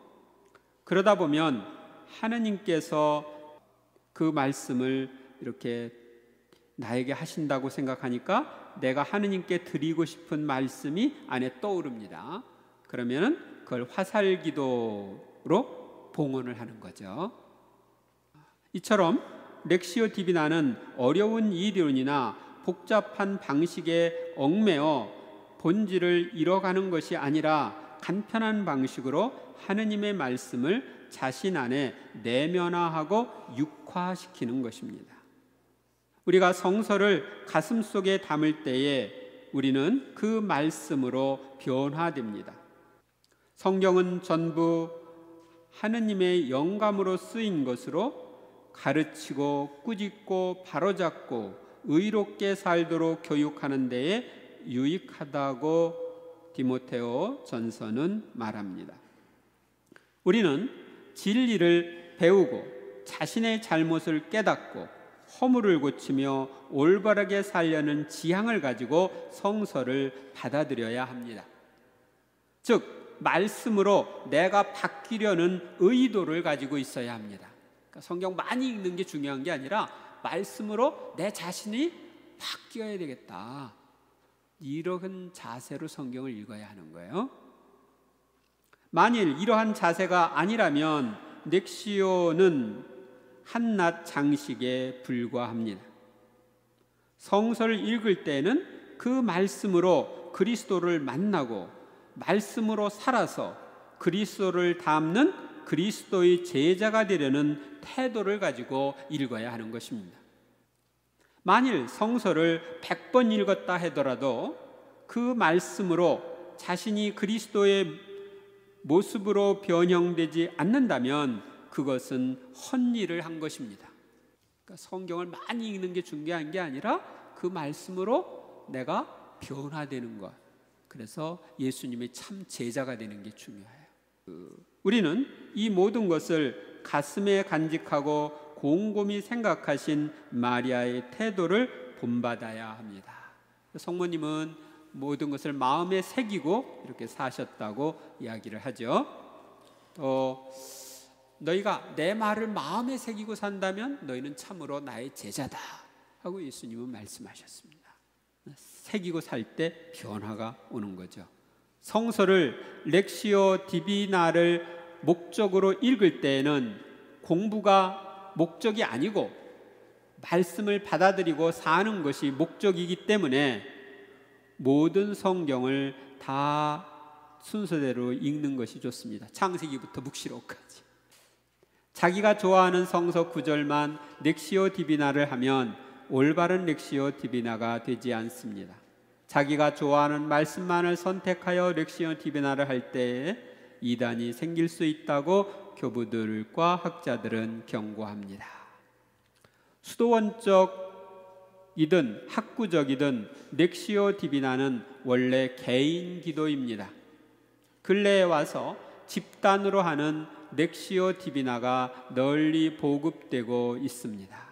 그러다 보면 하느님께서 그 말씀을 이렇게 나에게 하신다고 생각하니까 내가 하느님께 드리고 싶은 말씀이 안에 떠오릅니다. 그러면 그걸 화살기도로 봉헌을 하는 거죠. 이처럼 렉시오 디비나는 어려운 이론이나 복잡한 방식에 얽매여 본질을 잃어가는 것이 아니라 간편한 방식으로 하느님의 말씀을 자신 안에 내면화하고 육화시키는 것입니다. 우리가 성서를 가슴속에 담을 때에 우리는 그 말씀으로 변화됩니다. 성경은 전부 하느님의 영감으로 쓰인 것으로 가르치고 꾸짖고 바로잡고 의롭게 살도록 교육하는 데에 유익하다고 디모데오 전서는 말합니다. 우리는 진리를 배우고 자신의 잘못을 깨닫고 허물을 고치며 올바르게 살려는 지향을 가지고 성서를 받아들여야 합니다. 즉 말씀으로 내가 바뀌려는 의도를 가지고 있어야 합니다. 그러니까 성경 많이 읽는 게 중요한 게 아니라 말씀으로 내 자신이 바뀌어야 되겠다, 이런 자세로 성경을 읽어야 하는 거예요. 만일 이러한 자세가 아니라면 렉시오는 한낱 장식에 불과합니다. 성서를 읽을 때는 그 말씀으로 그리스도를 만나고 말씀으로 살아서 그리스도를 닮는 그리스도의 제자가 되려는 태도를 가지고 읽어야 하는 것입니다. 만일 성서를 100번 읽었다 하더라도 그 말씀으로 자신이 그리스도의 모습으로 변형되지 않는다면 그것은 헛일을 한 것입니다. 그러니까 성경을 많이 읽는 게 중요한 게 아니라 그 말씀으로 내가 변화되는 것, 그래서 예수님의 참 제자가 되는 게 중요해요. 우리는 이 모든 것을 가슴에 간직하고 곰곰이 생각하신 마리아의 태도를 본받아야 합니다. 성모님은 모든 것을 마음에 새기고 이렇게 사셨다고 이야기를 하죠. 또 너희가 내 말을 마음에 새기고 산다면 너희는 참으로 나의 제자다 하고 예수님은 말씀하셨습니다. 새기고 살 때 변화가 오는 거죠. 성서를 렉시오 디비나를 목적으로 읽을 때에는 공부가 목적이 아니고 말씀을 받아들이고 사는 것이 목적이기 때문에 모든 성경을 다 순서대로 읽는 것이 좋습니다. 창세기부터 묵시록까지. 자기가 좋아하는 성서 구절만 렉시오 디비나를 하면 올바른 렉시오 디비나가 되지 않습니다. 자기가 좋아하는 말씀만을 선택하여 렉시오 디비나를 할 때에 이단이 생길 수 있다고 교부들과 학자들은 경고합니다. 수도원적이든 학구적이든 렉시오 디비나는 원래 개인 기도입니다. 근래에 와서 집단으로 하는 렉시오 디비나가 널리 보급되고 있습니다.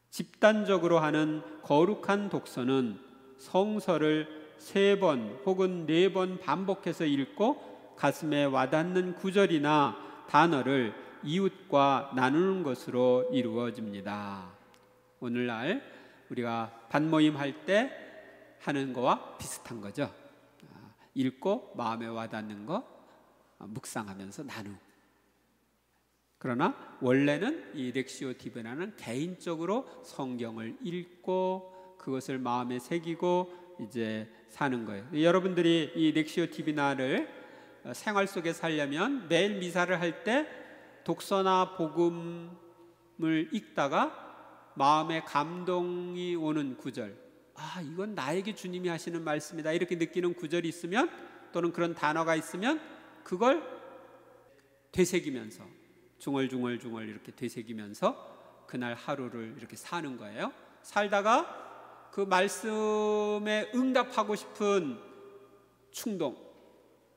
집단적으로 하는 거룩한 독서는 성서를 3번 혹은 4번 반복해서 읽고 가슴에 와닿는 구절이나 단어를 이웃과 나누는 것으로 이루어집니다. 오늘날 우리가 반모임 할 때 하는 거와 비슷한 거죠. 읽고 마음에 와닿는 거 묵상하면서 나누고. 그러나 원래는 이 렉시오 디비나는 개인적으로 성경을 읽고 그것을 마음에 새기고 이제 사는 거예요. 여러분들이 이 렉시오 디비나를 생활 속에 살려면 매일 미사를 할 때 독서나 복음을 읽다가 마음에 감동이 오는 구절, 이건 나에게 주님이 하시는 말씀이다 이렇게 느끼는 구절이 있으면, 또는 그런 단어가 있으면 그걸 되새기면서 중얼중얼 이렇게 되새기면서 그날 하루를 이렇게 사는 거예요. 살다가 그 말씀에 응답하고 싶은 충동,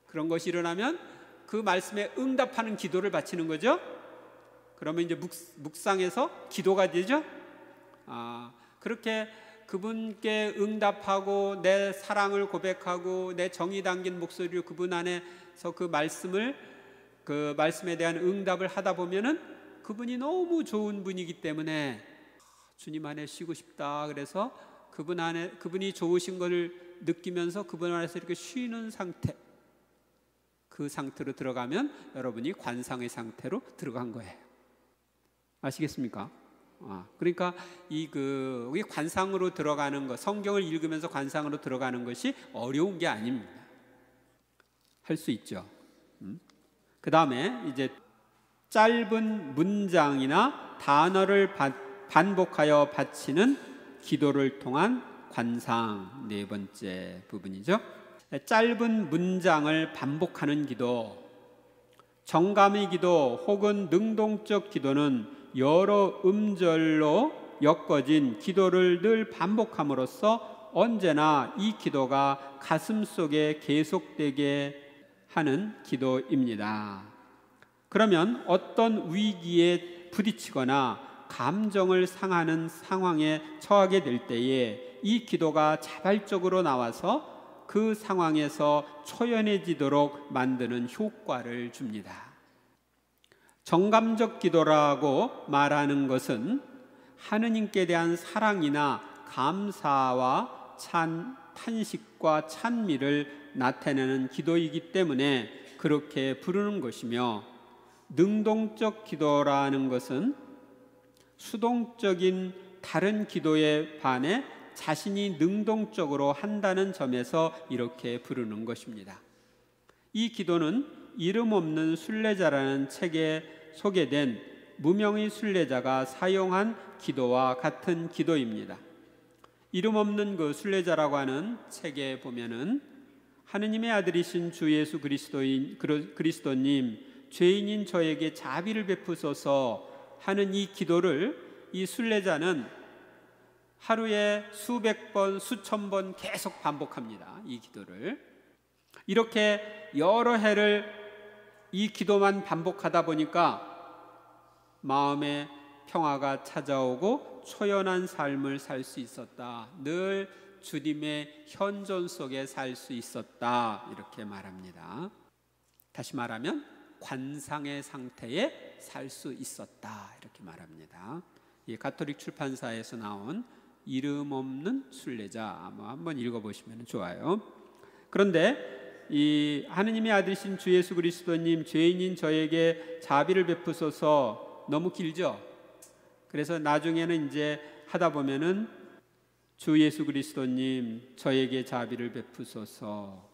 그런 것이 일어나면 그 말씀에 응답하는 기도를 바치는 거죠. 그러면 이제 묵상에서 기도가 되죠. 그렇게 그분께 응답하고 내 사랑을 고백하고 내 정이 담긴 목소리로 그분 안에서 그 말씀에 대한 응답을 하다 보면은 그분이 너무 좋은 분이기 때문에 주님 안에 쉬고 싶다. 그래서 그분이 좋으신 것을 느끼면서 그분 안에서 이렇게 쉬는 상태, 그 상태로 들어가면 여러분이 관상의 상태로 들어간 거예요. 아시겠습니까? 그러니까 이 관상으로 들어가는 것, 성경을 읽으면서 관상으로 들어가는 것이 어려운 게 아닙니다. 할 수 있죠. 그 다음에 이제 짧은 문장이나 단어를 반복하여 바치는 기도를 통한 관상, 4번째 부분이죠. 짧은 문장을 반복하는 기도, 정감의 기도 혹은 능동적 기도는 여러 음절로 엮어진 기도를 늘 반복함으로써 언제나 이 기도가 가슴 속에 계속되게 하는 기도입니다. 그러면 어떤 위기에 부딪히거나 감정을 상하는 상황에 처하게 될 때에 이 기도가 자발적으로 나와서 그 상황에서 초연해지도록 만드는 효과를 줍니다. 정감적 기도라고 말하는 것은 하느님께 대한 사랑이나 감사와 탄식과 찬미를 나타내는 기도이기 때문에 그렇게 부르는 것이며, 능동적 기도라는 것은 수동적인 다른 기도에 반해 자신이 능동적으로 한다는 점에서 이렇게 부르는 것입니다. 이 기도는 이름 없는 순례자라는 책에 소개된 무명의 순례자가 사용한 기도와 같은 기도입니다. 이름 없는 그 순례자라고 하는 책에 보면은 하느님의 아들이신 주 예수 그리스도님, 죄인인 저에게 자비를 베푸소서 하는 이 기도를 이 순례자는 하루에 수백 번, 수천 번 계속 반복합니다. 이 기도를 이렇게 여러 해를 이 기도만 반복하다 보니까 마음에 평화가 찾아오고 초연한 삶을 살 수 있었다. 늘 주님의 현존 속에 살 수 있었다. 이렇게 말합니다. 다시 말하면 관상의 상태에 살 수 있었다. 이렇게 말합니다. 이 가톨릭 출판사에서 나온 이름 없는 순례자, 한번 읽어보시면 좋아요. 그런데 이 하느님의 아들이신 주 예수 그리스도님, 죄인인 저에게 자비를 베푸소서 너무 길죠. 그래서 나중에는 이제 하다 보면은 주 예수 그리스도님, 저에게 자비를 베푸소서,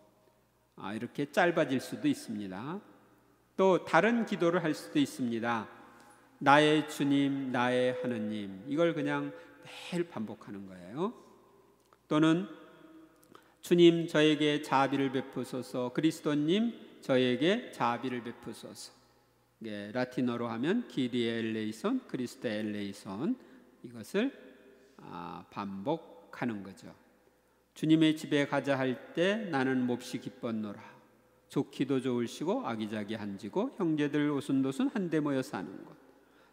이렇게 짧아질 수도 있습니다. 또 다른 기도를 할 수도 있습니다. 나의 주님, 나의 하느님, 이걸 그냥 매일 반복하는 거예요. 또는 주님, 저에게 자비를 베푸소서, 그리스도님, 저에게 자비를 베푸소서. 라틴어로 하면 기리에 엘레이손, 크리스테 엘레이손, 이것을 반복하는 거죠. 주님의 집에 가자 할 때 나는 몹시 기뻤노라. 좋기도 좋으시고 아기자기한지고 형제들 오순도순 한데 모여 사는 것.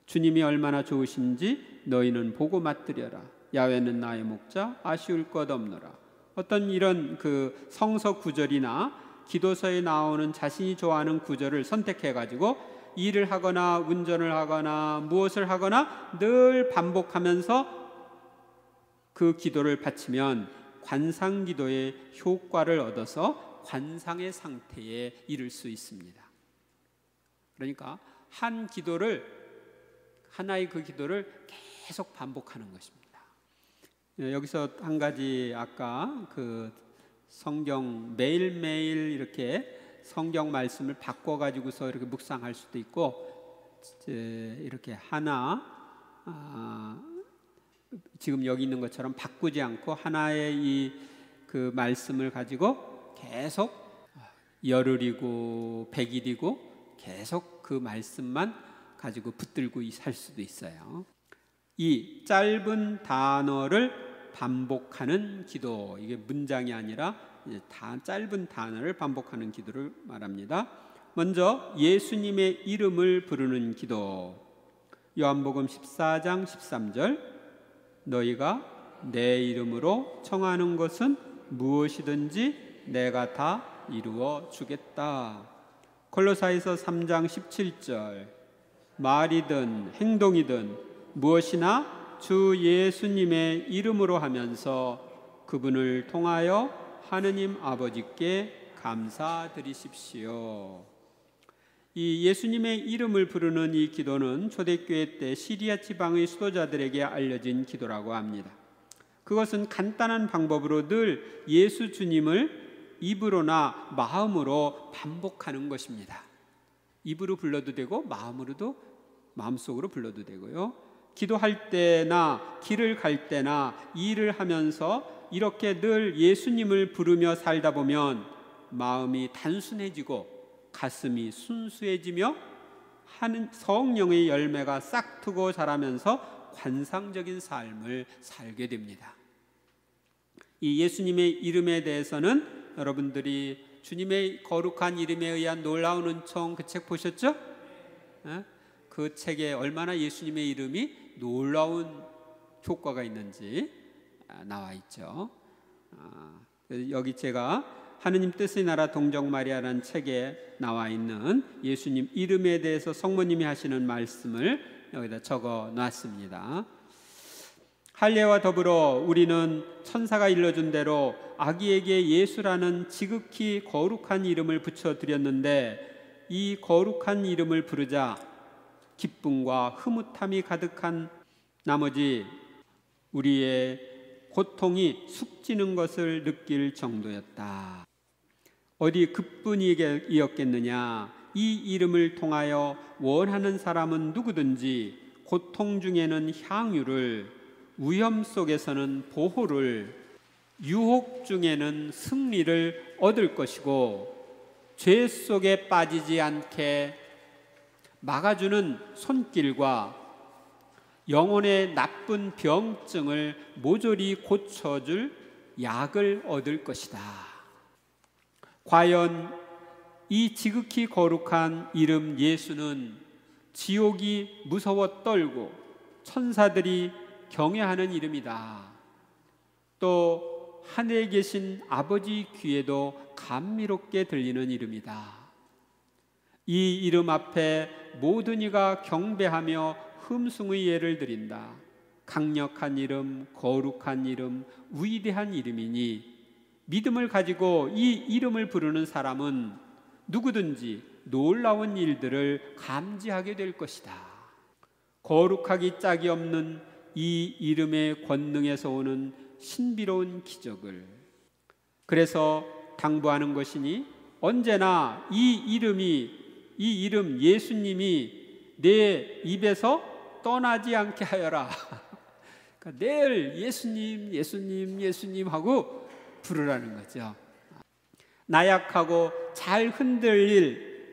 주님이 얼마나 좋으신지 너희는 보고 맛들여라. 야훼는 나의 목자 아쉬울 것 없노라. 어떤 이런 그 성서 구절이나 기도서에 나오는 자신이 좋아하는 구절을 선택해가지고 일을 하거나 운전을 하거나 무엇을 하거나 늘 반복하면서 그 기도를 바치면 관상기도의 효과를 얻어서 관상의 상태에 이를 수 있습니다. 그러니까 하나의 그 기도를 계속 반복하는 것입니다. 여기서 한 가지, 아까 그 성경 매일매일 이렇게 성경 말씀을 바꿔가지고서 이렇게 묵상할 수도 있고, 이렇게 지금 여기 있는 것처럼 바꾸지 않고 하나의 이 그 말씀을 가지고 계속 열흘이고 100일이고 계속 그 말씀만 가지고 붙들고 살 수도 있어요. 이 짧은 단어를 반복하는 기도, 이게 문장이 아니라 짧은 단어를 반복하는 기도를 말합니다. 먼저 예수님의 이름을 부르는 기도. 요한복음 14장 13절, 너희가 내 이름으로 청하는 것은 무엇이든지 내가 다 이루어 주겠다. 골로새서 3장 17절, 말이든 행동이든 무엇이나 주 예수님의 이름으로 하면서 그분을 통하여 하느님 아버지께 감사드리십시오. 이 예수님의 이름을 부르는 이 기도는 초대교회 때 시리아 지방의 수도자들에게 알려진 기도라고 합니다. 그것은 간단한 방법으로 늘 예수 주님을 입으로나 마음으로 반복하는 것입니다. 입으로 불러도 되고 마음속으로 불러도 되고요. 기도할 때나 길을 갈 때나 일을 하면서 이렇게 늘 예수님을 부르며 살다 보면 마음이 단순해지고 가슴이 순수해지며 하는 성령의 열매가 싹트고 자라면서 관상적인 삶을 살게 됩니다. 이 예수님의 이름에 대해서는 여러분들이 주님의 거룩한 이름에 의한 놀라운 은총, 그 책 보셨죠? 그 책에 얼마나 예수님의 이름이 놀라운 효과가 있는지 나와 있죠. 여기 제가 하느님 뜻의 나라 동정 마리아라는 책에 나와 있는 예수님 이름에 대해서 성모님이 하시는 말씀을 여기다 적어 놨습니다. 할례와 더불어 우리는 천사가 일러준 대로 아기에게 예수라는 지극히 거룩한 이름을 붙여드렸는데, 이 거룩한 이름을 부르자 기쁨과 흐뭇함이 가득한 나머지 우리의 고통이 숙지는 것을 느낄 정도였다. 어디 그뿐이었겠느냐. 이 이름을 통하여 원하는 사람은 누구든지 고통 중에는 향유를, 위험 속에서는 보호를, 유혹 중에는 승리를 얻을 것이고, 죄 속에 빠지지 않게 막아주는 손길과 영혼의 나쁜 병증을 모조리 고쳐줄 약을 얻을 것이다. 과연 이 지극히 거룩한 이름 예수는 지옥이 무서워 떨고 천사들이 경외하는 이름이다. 또 하늘에 계신 아버지 귀에도 감미롭게 들리는 이름이다. 이 이름 앞에 모든 이가 경배하며 흠숭의 예를 드린다. 강력한 이름, 거룩한 이름, 위대한 이름이니 믿음을 가지고 이 이름을 부르는 사람은 누구든지 놀라운 일들을 감지하게 될 것이다. 거룩하기 짝이 없는 이 이름의 권능에서 오는 신비로운 기적을, 그래서 당부하는 것이니 언제나 이 이름 예수님이 내 입에서 떠나지 않게 하여라. 그러니까 늘 예수님, 예수님, 예수님 하고 부르라는 거죠. 나약하고 잘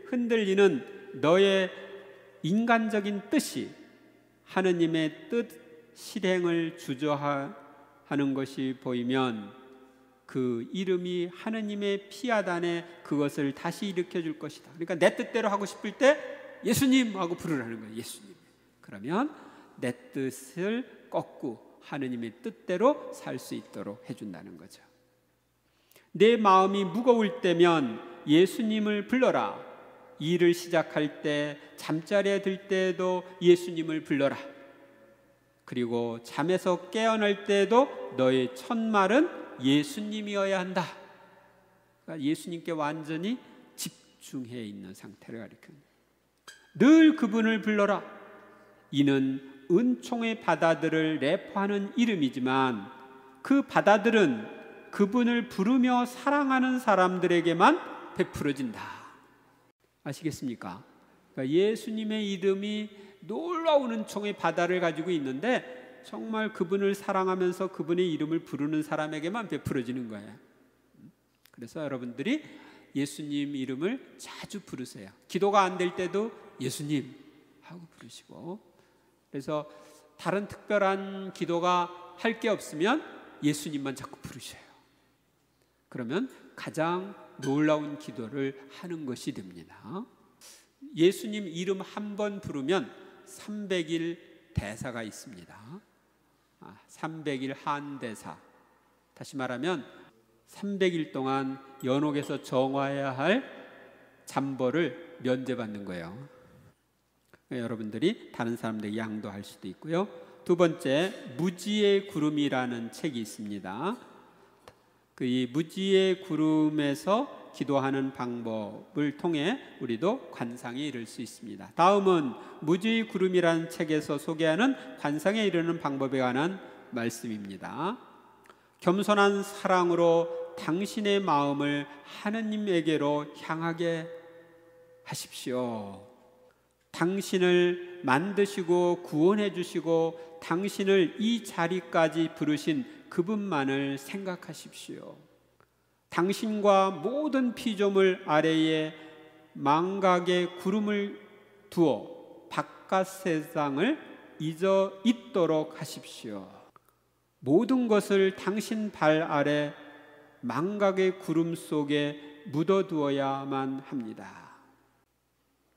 흔들리는 너의 인간적인 뜻이 하느님의 뜻 실행을 주저하는 것이 보이면 그 이름이 하느님의 피아단에 그것을 다시 일으켜 줄 것이다. 그러니까 내 뜻대로 하고 싶을 때 예수님 하고 부르라는 거예요. 예수님. 그러면 내 뜻을 꺾고 하느님의 뜻대로 살 수 있도록 해준다는 거죠. 내 마음이 무거울 때면 예수님을 불러라. 일을 시작할 때, 잠자리에 들 때에도 예수님을 불러라. 그리고 잠에서 깨어날 때에도 너의 첫 말은 예수님이어야 한다. 그러니까 예수님께 완전히 집중해 있는 상태를 가리킵니다. 늘 그분을 불러라. 이는 은총의 바다들을 내포하는 이름이지만 그 바다들은 그분을 부르며 사랑하는 사람들에게만 베풀어진다. 아시겠습니까? 그러니까 예수님의 이름이 놀라운 은총의 바다를 가지고 있는데 정말 그분을 사랑하면서 그분의 이름을 부르는 사람에게만 베풀어지는 거예요. 그래서 여러분들이 예수님 이름을 자주 부르세요. 기도가 안 될 때도 예수님 하고 부르시고, 그래서 다른 특별한 기도가 할 게 없으면 예수님만 자꾸 부르셔요. 그러면 가장 놀라운 기도를 하는 것이 됩니다. 예수님 이름 한 번 부르면 300일 대사가 있습니다. 300일 한대사. 다시 말하면 300일 동안 연옥에서 정화해야 할 잠벌을 면제받는 거예요. 여러분들이 다른 사람들에게 양도할 수도 있고요. 두 번째, 무지의 구름이라는 책이 있습니다. 이 무지의 구름에서 기도하는 방법을 통해 우리도 관상에 이를 수 있습니다. 다음은 무지의 구름이라는 책에서 소개하는 관상에 이르는 방법에 관한 말씀입니다. 겸손한 사랑으로 당신의 마음을 하느님에게로 향하게 하십시오. 당신을 만드시고 구원해 주시고 당신을 이 자리까지 부르신 그분만을 생각하십시오. 당신과 모든 피조물 아래에 망각의 구름을 두어 바깥 세상을 잊도록 하십시오. 모든 것을 당신 발 아래 망각의 구름 속에 묻어두어야만 합니다.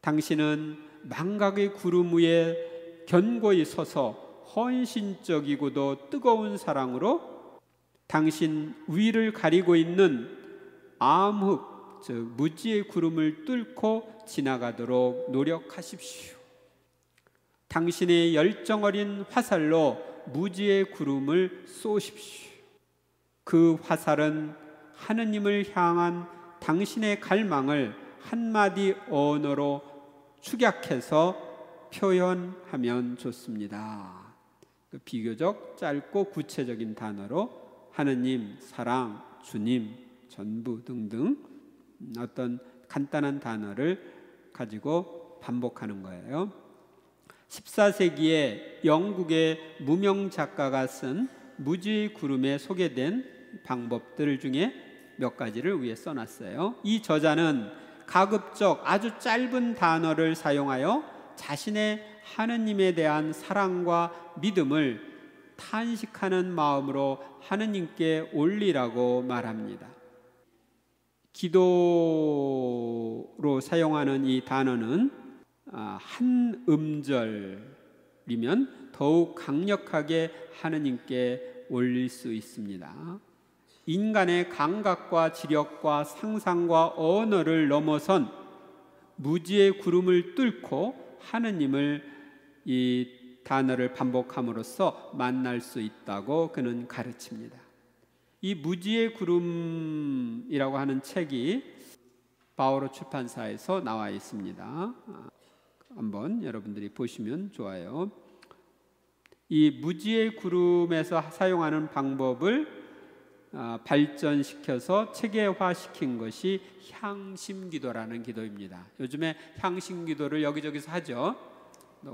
당신은 망각의 구름 위에 견고히 서서 헌신적이고도 뜨거운 사랑으로 당신 위를 가리고 있는 암흑, 즉 무지의 구름을 뚫고 지나가도록 노력하십시오. 당신의 열정 어린 화살로 무지의 구름을 쏘십시오. 그 화살은 하느님을 향한 당신의 갈망을 한마디 언어로 축약해서 표현하면 좋습니다. 비교적 짧고 구체적인 단어로 하느님, 사랑, 주님, 전부 등등 어떤 간단한 단어를 가지고 반복하는 거예요. 14세기에 영국의 무명 작가가 쓴 무지의 구름에 소개된 방법들 중에 몇 가지를 위에 써놨어요. 이 저자는 가급적 아주 짧은 단어를 사용하여 자신의 하느님에 대한 사랑과 믿음을 탄식하는 마음으로 하느님께 올리라고 말합니다. 기도로 사용하는 이 단어는 한 음절이면 더욱 강력하게 하느님께 올릴 수 있습니다. 인간의 감각과 지력과 상상과 언어를 넘어선 무지의 구름을 뚫고 하느님을 이 단어를 반복함으로써 만날 수 있다고 그는 가르칩니다. 이 무지의 구름이라고 하는 책이 바오로 출판사에서 나와 있습니다. 한번 여러분들이 보시면 좋아요. 이 무지의 구름에서 사용하는 방법을 발전시켜서 체계화시킨 것이 향심기도라는 기도입니다. 요즘에 향심기도를 여기저기서 하죠.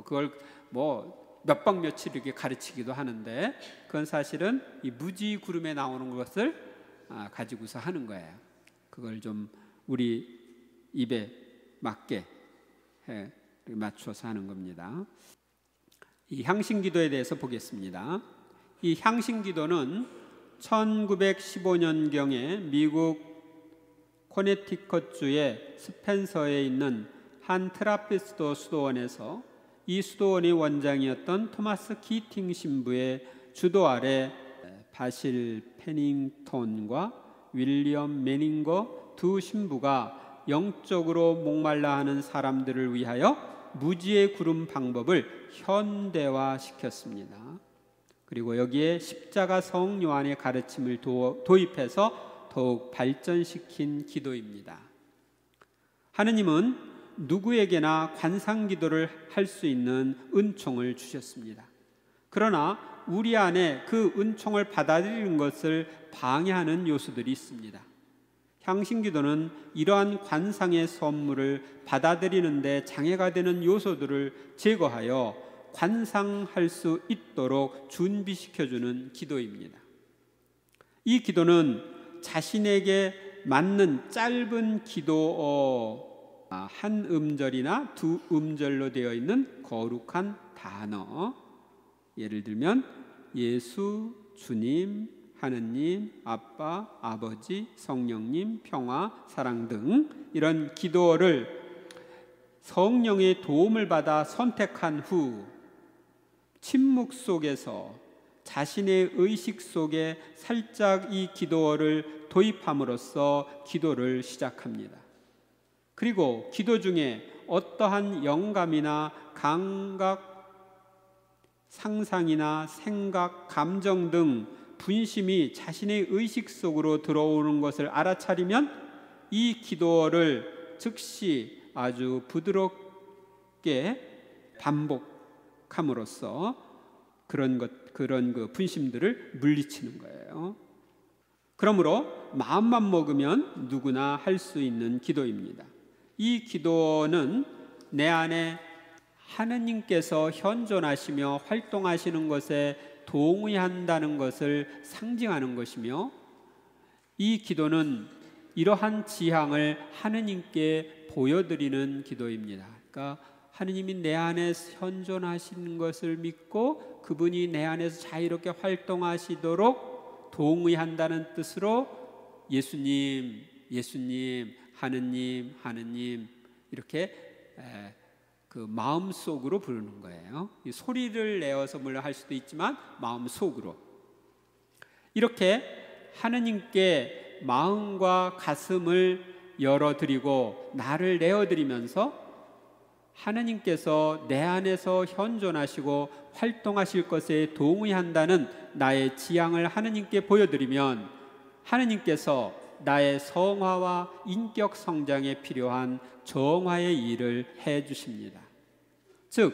그걸 몇 박 며칠 이렇게 가르치기도 하는데 그건 사실은 이 무지 구름에 나오는 것을 가지고서 하는 거예요. 그걸 좀 우리 입에 맞게 맞춰서 하는 겁니다. 이 향심기도에 대해서 보겠습니다. 이 향심기도는 1915년경에 미국 코네티컷주의 스펜서에 있는 한 트라피스트 수도원에서 이 수도원의 원장이었던 토마스 키팅 신부의 주도 아래 바실 페닝턴과 윌리엄 매닝거 두 신부가 영적으로 목말라 하는 사람들을 위하여 무지의 구름 방법을 현대화시켰습니다. 그리고 여기에 십자가 성 요한의 가르침을 도입해서 더욱 발전시킨 기도입니다. 하느님은 누구에게나 관상기도를 할 수 있는 은총을 주셨습니다. 그러나 우리 안에 그 은총을 받아들이는 것을 방해하는 요소들이 있습니다. 향신기도는 이러한 관상의 선물을 받아들이는 데 장애가 되는 요소들을 제거하여 관상할 수 있도록 준비시켜주는 기도입니다. 이 기도는 자신에게 맞는 짧은 기도, 한 음절이나 두 음절로 되어 있는 거룩한 단어, 예를 들면 예수, 주님, 하느님, 아빠, 아버지, 성령님, 평화, 사랑 등 이런 기도를 성령의 도움을 받아 선택한 후 침묵 속에서 자신의 의식 속에 살짝 이 기도어를 도입함으로써 기도를 시작합니다. 그리고 기도 중에 어떠한 영감이나 감각, 상상이나 생각, 감정 등 분심이 자신의 의식 속으로 들어오는 것을 알아차리면 이 기도를 즉시 아주 부드럽게 반복함으로써 그런 그 분심들을 물리치는 거예요. 그러므로 마음만 먹으면 누구나 할 수 있는 기도입니다. 이 기도는 내 안에 하느님께서 현존하시며 활동하시는 것에 동의한다는 것을 상징하는 것이며, 이 기도는 이러한 지향을 하느님께 보여드리는 기도입니다. 그러니까 하느님이 내 안에 현존하시는 것을 믿고 그분이 내 안에서 자유롭게 활동하시도록 동의한다는 뜻으로 예수님, 예수님, 하느님, 하느님 이렇게 그 마음 속으로 부르는 거예요. 이 소리를 내어서 물론 할 수도 있지만 마음 속으로 이렇게 하느님께 마음과 가슴을 열어드리고 나를 내어드리면서 하느님께서 내 안에서 현존하시고 활동하실 것에 동의한다는 나의 지향을 하느님께 보여드리면 하느님께서 나의 성화와 인격 성장에 필요한 정화의 일을 해 주십니다. 즉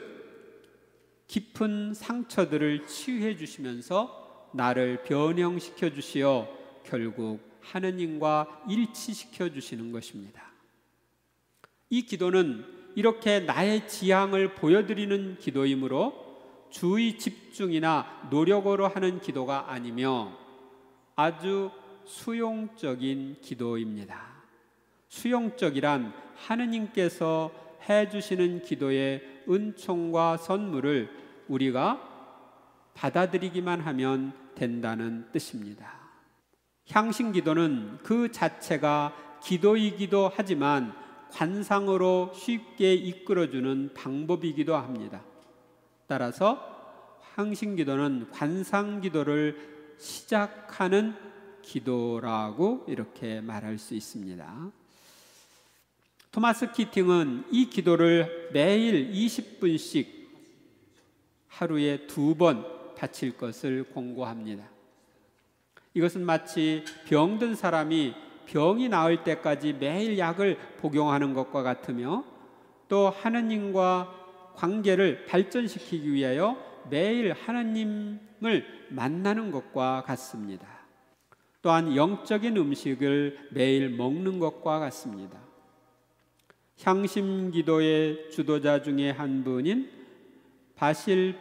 깊은 상처들을 치유해 주시면서 나를 변형시켜 주시어 결국 하느님과 일치시켜 주시는 것입니다. 이 기도는 이렇게 나의 지향을 보여드리는 기도이므로 주의 집중이나 노력으로 하는 기도가 아니며 아주 수용적인 기도입니다. 수용적이란 하느님께서 해주시는 기도의 은총과 선물을 우리가 받아들이기만 하면 된다는 뜻입니다. 향신기도는 그 자체가 기도이기도 하지만 관상으로 쉽게 이끌어주는 방법이기도 합니다. 따라서 향신기도는 관상기도를 시작하는 기도라고 이렇게 말할 수 있습니다. 토마스 키팅은 이 기도를 매일 20분씩 하루에 2번 바칠 것을 권고합니다. 이것은 마치 병든 사람이 병이 나을 때까지 매일 약을 복용하는 것과 같으며 또 하느님과 관계를 발전시키기 위하여 매일 하나님을 만나는 것과 같습니다. 또한 영적인 음식을 매일 먹는 것과 같습니다. 향심기도의 주도자 중에 한 분인 바실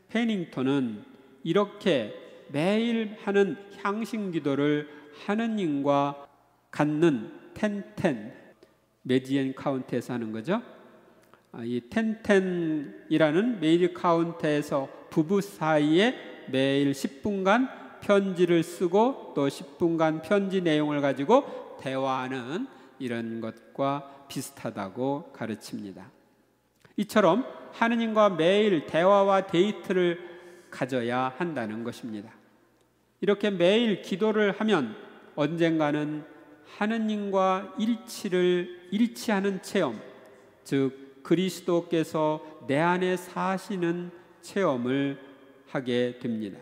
페닝턴은 이렇게 매일 하는 향심기도를 하느님과 갖는 텐텐, 메디앤 카운트에서 하는 거죠. 이 텐텐이라는 메디앤 카운트에서 부부 사이에 매일 10분간 편지를 쓰고 또 10분간 편지 내용을 가지고 대화하는 이런 것과 비슷하다고 가르칩니다. 이처럼 하느님과 매일 대화와 데이트를 가져야 한다는 것입니다. 이렇게 매일 기도를 하면 언젠가는 하느님과 일치하는 체험, 즉 그리스도께서 내 안에 사시는 체험을 하게 됩니다.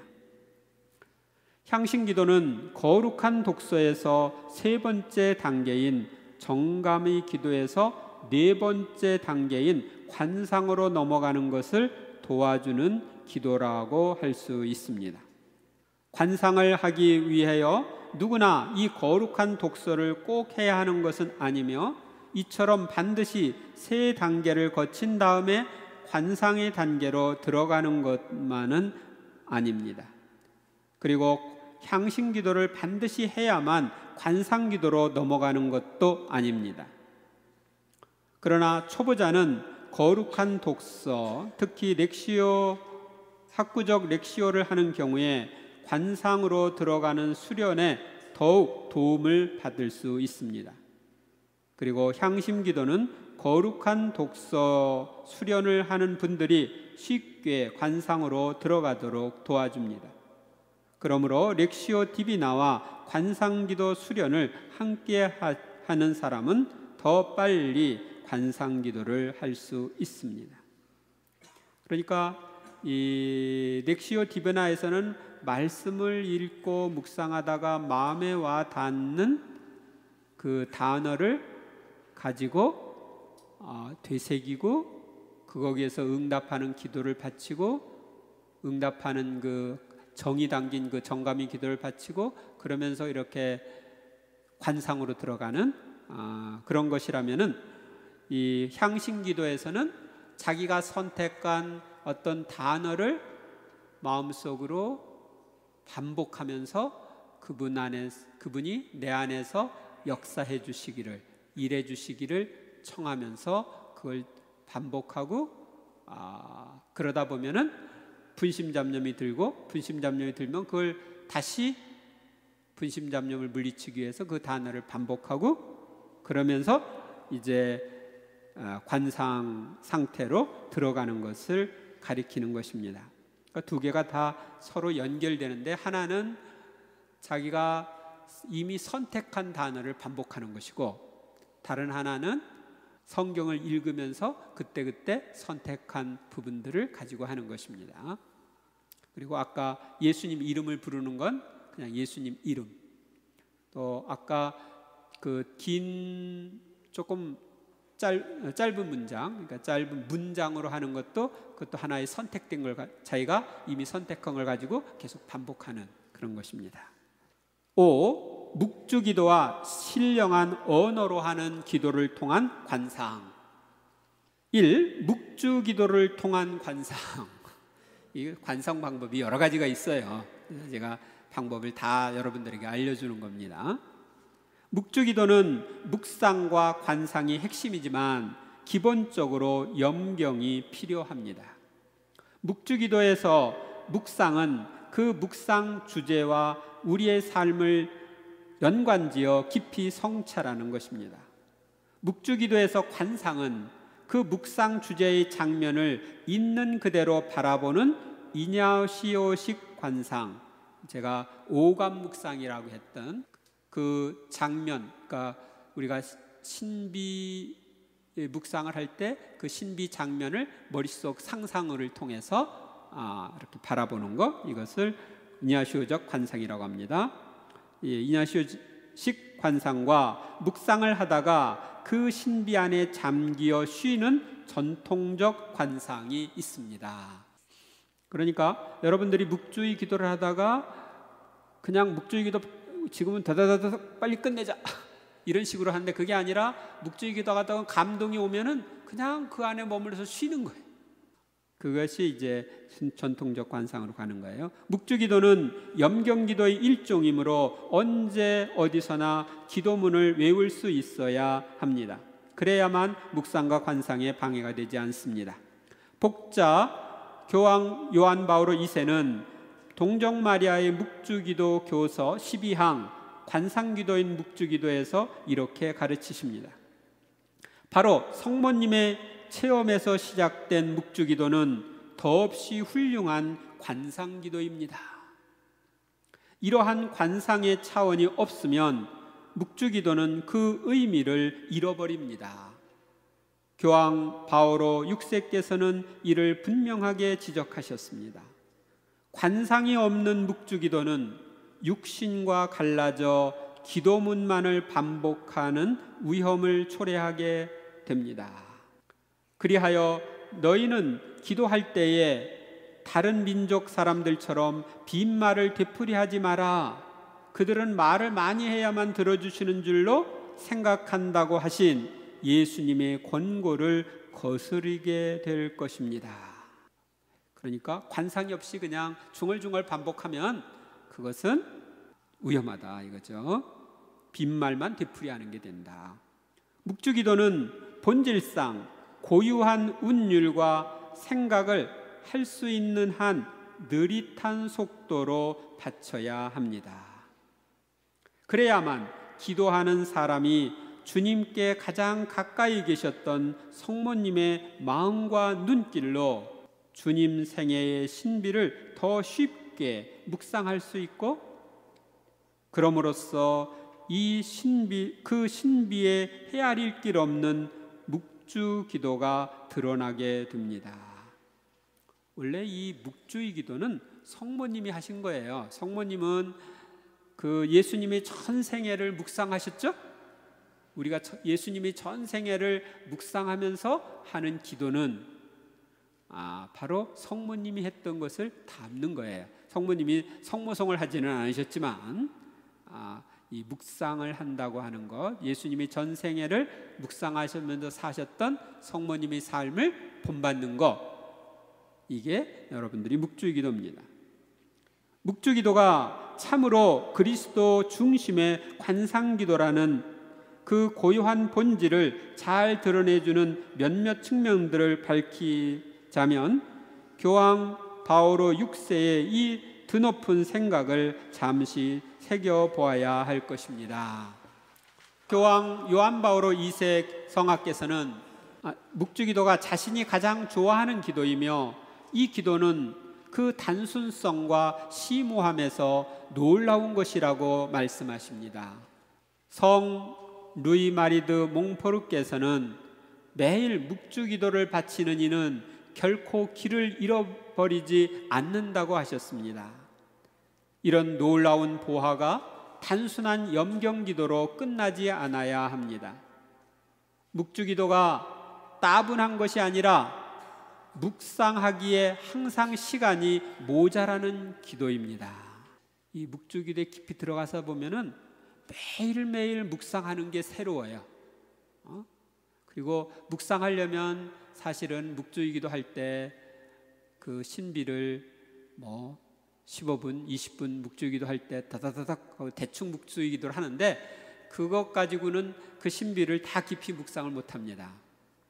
향신기도는 거룩한 독서에서 세 번째 단계인 정감의 기도에서 네 번째 단계인 관상으로 넘어가는 것을 도와주는 기도라고 할 수 있습니다. 관상을 하기 위하여 누구나 이 거룩한 독서를 꼭 해야 하는 것은 아니며 이처럼 반드시 세 단계를 거친 다음에 관상의 단계로 들어가는 것만은 아닙니다. 그리고 향신기도를 반드시 해야만 관상기도로 넘어가는 것도 아닙니다. 그러나 초보자는 거룩한 독서, 특히 학구적 렉시오를 하는 경우에 관상으로 들어가는 수련에 더욱 도움을 받을 수 있습니다. 그리고 향심기도는 거룩한 독서 수련을 하는 분들이 쉽게 관상으로 들어가도록 도와줍니다. 그러므로 렉시오 디비나와 관상기도 수련을 함께 하는 사람은 더 빨리 관상기도를 할 수 있습니다. 그러니까 이 렉시오 디비나에서는 말씀을 읽고 묵상하다가 마음에 와 닿는 그 단어를 가지고 되새기고 거기에서 응답하는 기도를 바치고 응답하는 그 정이 담긴 그 정감의 기도를 바치고 그러면서 이렇게 관상으로 들어가는 그런 것이라면은 이 향신기도에서는 자기가 선택한 어떤 단어를 마음속으로 반복하면서 그분이 내 안에서 역사해 주시기를, 일해 주시기를 청하면서 그걸 반복하고 그러다 보면은 분심잡념이 들고 분심잡념이 들면 그걸 다시 분심잡념을 물리치기 위해서 그 단어를 반복하고 그러면서 이제 관상 상태로 들어가는 것을 가리키는 것입니다. 그러니까 두 개가 다 서로 연결되는데 하나는 자기가 이미 선택한 단어를 반복하는 것이고 다른 하나는 성경을 읽으면서 그때그때 선택한 부분들을 가지고 하는 것입니다. 그리고 아까 예수님 이름을 부르는 건 그냥 예수님 이름, 또 아까 그 긴 조금 짧은 문장, 그러니까 짧은 문장으로 하는 그것도 하나의 선택된 걸 자기가 이미 선택한 걸 가지고 계속 반복하는 그런 것입니다. 5. 묵주기도와 신령한 언어로 하는 기도를 통한 관상. 1. 묵주기도를 통한 관상. 이 관상 방법이 여러 가지가 있어요. 그래서 제가 방법을 다 여러분들에게 알려주는 겁니다. 묵주기도는 묵상과 관상이 핵심이지만 기본적으로 염경이 필요합니다. 묵주기도에서 묵상은 그 묵상 주제와 우리의 삶을 연관지어 깊이 성찰하는 것입니다. 묵주기도에서 관상은 그 묵상 주제의 장면을 있는 그대로 바라보는 이냐시오식 관상, 제가 오감 묵상이라고 했던 그 장면, 그러니까 우리가 신비 묵상을 할 때 그 신비 장면을 머릿속 상상을 통해서 이렇게 바라보는 것, 이것을 이냐시오적 관상이라고 합니다. 이냐시오식 관상과 묵상을 하다가 그 신비 안에 잠기어 쉬는 전통적 관상이 있습니다. 그러니까 여러분들이 묵주의 기도를 하다가 그냥 묵주의 기도 지금은 다다다다 빨리 끝내자 이런 식으로 하는데 그게 아니라 묵주의 기도하다가 감동이 오면은 그냥 그 안에 머물러서 쉬는 거예요. 그것이 이제 전통적 관상으로 가는 거예요. 묵주기도는 염경기도의 일종이므로 언제 어디서나 기도문을 외울 수 있어야 합니다. 그래야만 묵상과 관상에 방해가 되지 않습니다. 복자 교황 요한 바오로 2세는 동정 마리아의 묵주기도 교서 12항 관상기도인 묵주기도에서 이렇게 가르치십니다. 바로 성모님의 체험에서 시작된 묵주기도는 더없이 훌륭한 관상기도입니다. 이러한 관상의 차원이 없으면 묵주기도는 그 의미를 잃어버립니다. 교황 바오로 6세께서는 이를 분명하게 지적하셨습니다. 관상이 없는 묵주기도는 육신과 갈라져 기도문만을 반복하는 위험을 초래하게 됩니다. 그리하여 너희는 기도할 때에 다른 민족 사람들처럼 빈말을 되풀이하지 마라. 그들은 말을 많이 해야만 들어주시는 줄로 생각한다고 하신 예수님의 권고를 거스르게 될 것입니다. 그러니까 관상이 없이 그냥 중얼중얼 반복하면 그것은 위험하다 이거죠. 빈말만 되풀이하는 게 된다. 묵주기도는 본질상 고유한 운율과 생각을 할 수 있는 한 느릿한 속도로 바쳐야 합니다. 그래야만 기도하는 사람이 주님께 가장 가까이 계셨던 성모님의 마음과 눈길로 주님 생애의 신비를 더 쉽게 묵상할 수 있고, 그럼으로써 그 신비에 헤아릴 길 없는 묵주 기도가 드러나게 됩니다. 원래 이 묵주의 기도는 성모님이 하신 거예요. 성모님은 그 예수님의 전생애를 묵상하셨죠? 우리가 예수님의 전생애를 묵상하면서 하는 기도는 바로 성모님이 했던 것을 담는 거예요. 성모님이 성모송을 하지는 않으셨지만 이 묵상을 한다고 하는 것, 예수님이 전생애를 묵상하시면서 사셨던 성모님의 삶을 본받는 것, 이게 여러분들이 묵주의 기도입니다. 묵주 기도가 참으로 그리스도 중심의 관상 기도라는 그 고유한 본질을 잘 드러내주는 몇몇 측면들을 밝히자면 교황 바오로 6세의 이 드높은 생각을 잠시 새겨보아야 할 것입니다. 교황 요한 바오로 2세 성하께서는 묵주기도가 자신이 가장 좋아하는 기도이며 이 기도는 그 단순성과 심오함에서 놀라운 것이라고 말씀하십니다. 성 루이 마리드 몽포르께서는 매일 묵주기도를 바치는 이는 결코 길을 잃어버리지 않는다고 하셨습니다. 이런 놀라운 보화가 단순한 염경기도로 끝나지 않아야 합니다. 묵주기도가 따분한 것이 아니라 묵상하기에 항상 시간이 모자라는 기도입니다. 이 묵주기도에 깊이 들어가서 보면은 매일매일 묵상하는 게 새로워요. 그리고 묵상하려면 사실은 묵주기도 할 때 그 신비를 15분, 20분 묵주기도 할 때 다다다닥 대충 묵주기도를 하는데 그것 가지고는 그 신비를 다 깊이 묵상을 못합니다.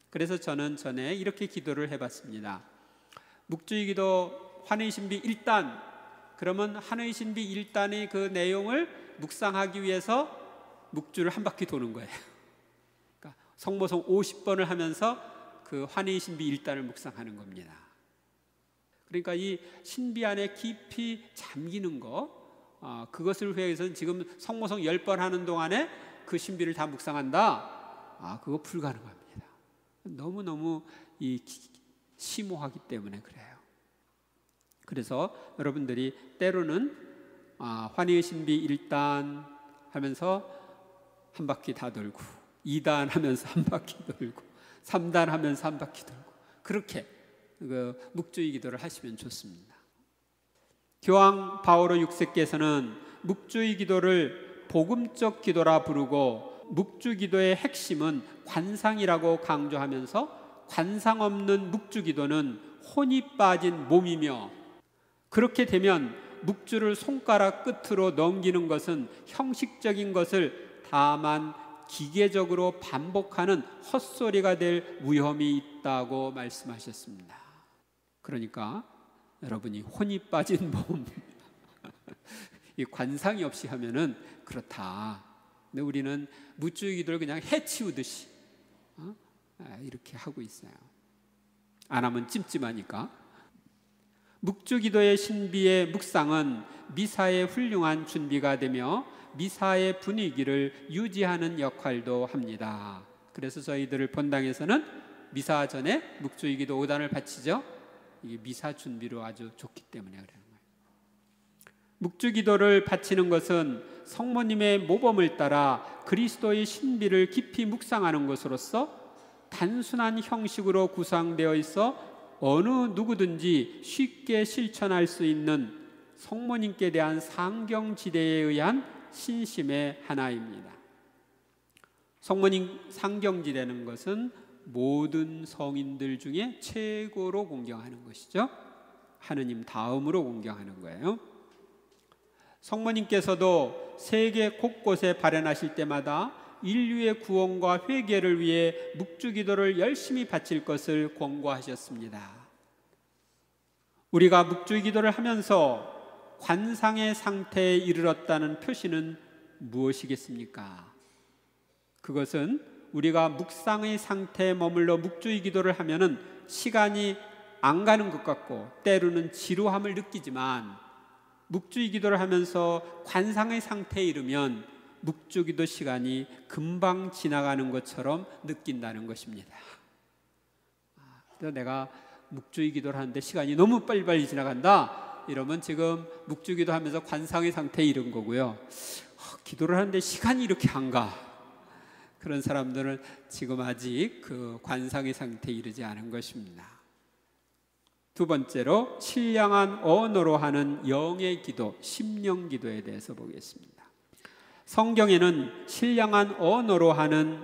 그래서 저는 전에 이렇게 기도를 해봤습니다. 묵주의 기도 환의 신비 1단, 그러면 환의 신비 1단의 그 내용을 묵상하기 위해서 묵주를 한 바퀴 도는 거예요. 그러니까 성모송 50번을 하면서 그 환의 신비 1단을 묵상하는 겁니다. 그러니까 이 신비 안에 깊이 잠기는 거, 그것을 위해서 지금 성모송 10번 하는 동안에 그 신비를 다 묵상한다? 그거 불가능합니다. 너무너무 심오하기 때문에 그래요. 그래서 여러분들이 때로는 환희의 신비 1단 하면서 한 바퀴 다 돌고, 2단 하면서 한 바퀴 돌고, 3단 하면서 한 바퀴 돌고, 그렇게 묵주의 기도를 하시면 좋습니다. 교황 바오로 6세께서는 묵주의 기도를 복음적 기도라 부르고, 묵주 기도의 핵심은 관상이라고 강조하면서 관상 없는 묵주 기도는 혼이 빠진 몸이며, 그렇게 되면 묵주를 손가락 끝으로 넘기는 것은 형식적인 것을 다만 기계적으로 반복하는 헛소리가 될 위험이 있다고 말씀하셨습니다. 그러니까 여러분이 혼이 빠진 몸, 이 관상이 없이 하면은 그렇다. 근데 우리는 묵주의 기도를 그냥 해치우듯이 이렇게 하고 있어요. 안 하면 찜찜하니까. 묵주기도의 신비의 묵상은 미사의 훌륭한 준비가 되며 미사의 분위기를 유지하는 역할도 합니다. 그래서 저희들 본당에서는 미사 전에 묵주기도 5단을 바치죠. 이게 미사 준비로 아주 좋기 때문에 그래요. 묵주기도를 바치는 것은 성모님의 모범을 따라 그리스도의 신비를 깊이 묵상하는 것으로서 단순한 형식으로 구성되어 있어 어느 누구든지 쉽게 실천할 수 있는 성모님께 대한 상경지대에 의한 신심의 하나입니다. 성모님 상경지대는 것은 모든 성인들 중에 최고로 공경하는 것이죠. 하느님 다음으로 공경하는 거예요. 성모님께서도 세계 곳곳에 발현하실 때마다 인류의 구원과 회개를 위해 묵주기도를 열심히 바칠 것을 권고하셨습니다. 우리가 묵주기도를 하면서 관상의 상태에 이르렀다는 표시는 무엇이겠습니까? 그것은 우리가 묵상의 상태에 머물러 묵주기도를 하면은 시간이 안 가는 것 같고 때로는 지루함을 느끼지만, 묵주기도를 하면서 관상의 상태에 이르면 묵주기도 시간이 금방 지나가는 것처럼 느낀다는 것입니다. 그래서 내가 묵주기도를 하는데 시간이 너무 빨리빨리 지나간다 이러면 지금 묵주기도 하면서 관상의 상태에 이른 거고요. 기도를 하는데 시간이 이렇게 안 가, 그런 사람들은 지금 아직 그 관상의 상태에 이르지 않은 것입니다. 두 번째로 신령한 언어로 하는 영의 기도, 심령 기도에 대해서 보겠습니다. 성경에는 신령한 언어로 하는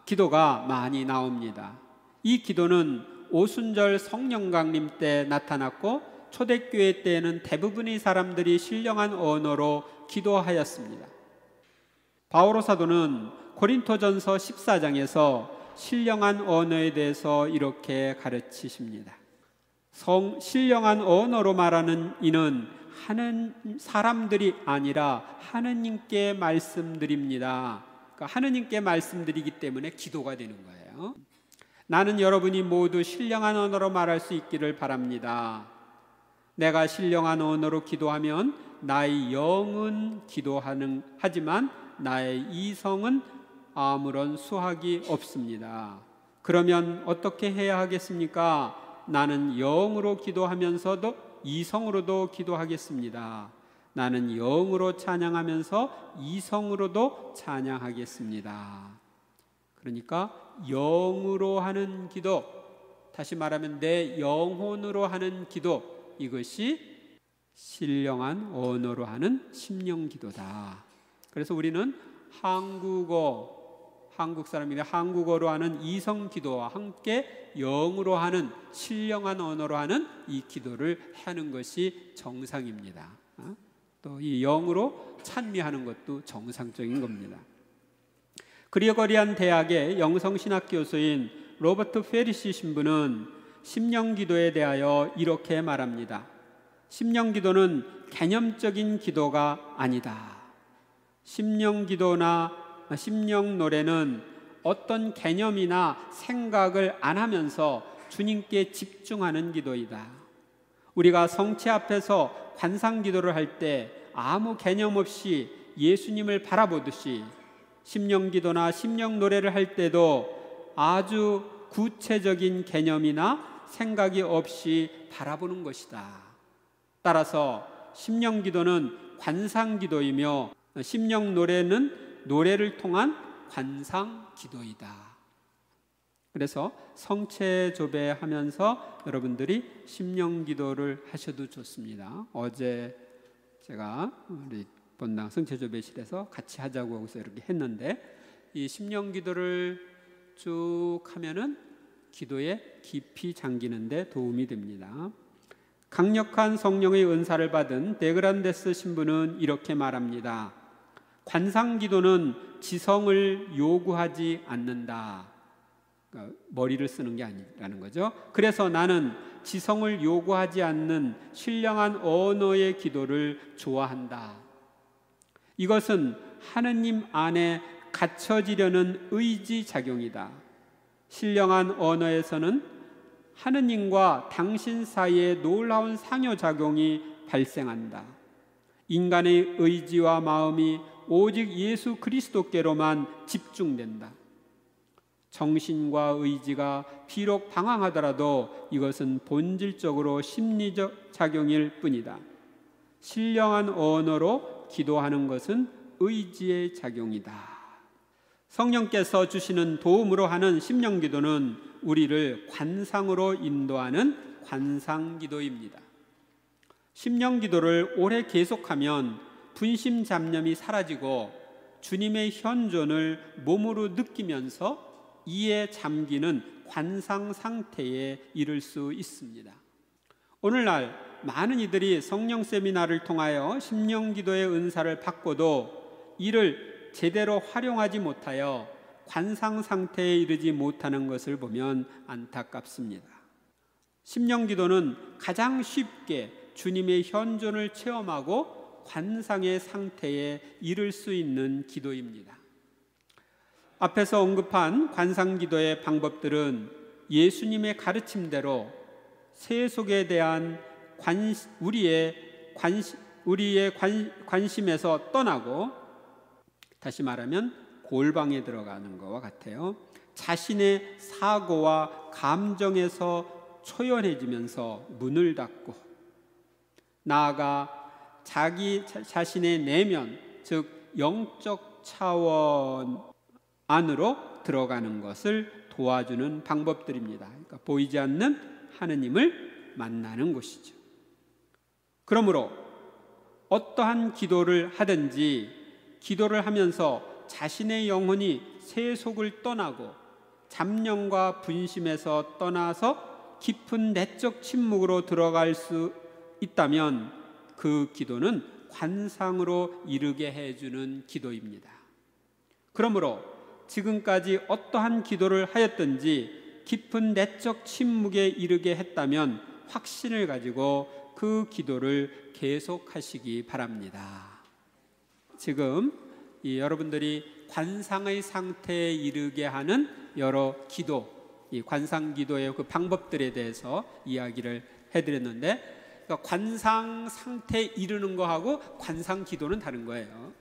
기도가 많이 나옵니다. 이 기도는 오순절 성령 강림 때 나타났고 초대교회 때에는 대부분의 사람들이 신령한 언어로 기도하였습니다. 바오로 사도는 고린토전서 14장에서 신령한 언어에 대해서 이렇게 가르치십니다. 신령한 언어로 말하는 이는 하는 사람들이 아니라 하느님께 말씀드립니다. 그러니까 하느님께 말씀드리기 때문에 기도가 되는 거예요. 나는 여러분이 모두 신령한 언어로 말할 수 있기를 바랍니다. 내가 신령한 언어로 기도하면 나의 영은 하지만 나의 이성은 아무런 수확이 없습니다. 그러면 어떻게 해야 하겠습니까? 나는 영으로 기도하면서도 이성으로도 기도하겠습니다. 나는 영으로 찬양하면서 이성으로도 찬양하겠습니다. 그러니까 영으로 하는 기도, 다시 말하면 내 영혼으로 하는 기도, 이것이 신령한 언어로 하는 심령 기도다. 그래서 우리는 한국 사람인데 한국어로 하는 이성 기도와 함께 영으로 하는 신령한 언어로 하는 이 기도를 하는 것이 정상입니다. 또 이 영으로 찬미하는 것도 정상적인 겁니다. 그리고리안 대학의 영성신학 교수인 로버트 페리시 신부는 심령 기도에 대하여 이렇게 말합니다. 심령 기도는 개념적인 기도가 아니다. 심령 기도나 심령 노래는 어떤 개념이나 생각을 안 하면서 주님께 집중하는 기도이다. 우리가 성체 앞에서 관상 기도를 할 때 아무 개념 없이 예수님을 바라보듯이 심령 기도나 심령 노래를 할 때도 아주 구체적인 개념이나 생각이 없이 바라보는 것이다. 따라서 심령 기도는 관상 기도이며 심령 노래는 노래를 통한 관상 기도이다. 그래서 성체 조배하면서 여러분들이 심령 기도를 하셔도 좋습니다. 어제 제가 우리 본당 성체 조배실에서 같이 하자고 하고서 이렇게 했는데, 이 심령 기도를 쭉 하면은 기도에 깊이 잠기는데 도움이 됩니다. 강력한 성령의 은사를 받은 데그란데스 신부는 이렇게 말합니다. 관상 기도는 지성을 요구하지 않는다. 그러니까 머리를 쓰는 게 아니라는 거죠. 그래서 나는 지성을 요구하지 않는 신령한 언어의 기도를 좋아한다. 이것은 하느님 안에 갇혀지려는 의지 작용이다. 신령한 언어에서는 하느님과 당신 사이에 놀라운 상호작용이 발생한다. 인간의 의지와 마음이 오직 예수 그리스도께로만 집중된다. 정신과 의지가 비록 방황하더라도 이것은 본질적으로 심리적 작용일 뿐이다. 신령한 언어로 기도하는 것은 의지의 작용이다. 성령께서 주시는 도움으로 하는 심령기도는 우리를 관상으로 인도하는 관상기도입니다. 심령기도를 오래 계속하면 분심 잡념이 사라지고 주님의 현존을 몸으로 느끼면서 이에 잠기는 관상 상태에 이를 수 있습니다. 오늘날 많은 이들이 성령 세미나를 통하여 심령기도의 은사를 받고도 이를 제대로 활용하지 못하여 관상 상태에 이르지 못하는 것을 보면 안타깝습니다. 심령기도는 가장 쉽게 주님의 현존을 체험하고 관상의 상태에 이를 수 있는 기도입니다. 앞에서 언급한 관상기도의 방법들은 예수님의 가르침대로 세속에 대한 우리의 관심에서 떠나고, 다시 말하면 골방에 들어가는 것과 같아요. 자신의 사고와 감정에서 초연해지면서 문을 닫고 나아가 자기 자신의 내면, 즉 영적 차원 안으로 들어가는 것을 도와주는 방법들입니다. 그러니까 보이지 않는 하느님을 만나는 곳이죠. 그러므로 어떠한 기도를 하든지 기도를 하면서 자신의 영혼이 세속을 떠나고 잡념과 분심에서 떠나서 깊은 내적 침묵으로 들어갈 수 있다면 그 기도는 관상으로 이르게 해주는 기도입니다. 그러므로 지금까지 어떠한 기도를 하였든지 깊은 내적 침묵에 이르게 했다면 확신을 가지고 그 기도를 계속하시기 바랍니다. 지금 여러분들이 관상의 상태에 이르게 하는 여러 기도, 이 관상 기도의 그 방법들에 대해서 이야기를 해드렸는데, 그러니까 관상 상태에 이르는 거하고 관상 기도는 다른 거예요.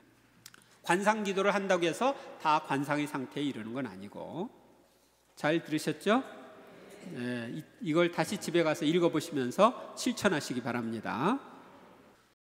관상 기도를 한다고 해서 다 관상의 상태에 이르는 건 아니고, 잘 들으셨죠? 네, 이걸 다시 집에 가서 읽어보시면서 실천하시기 바랍니다.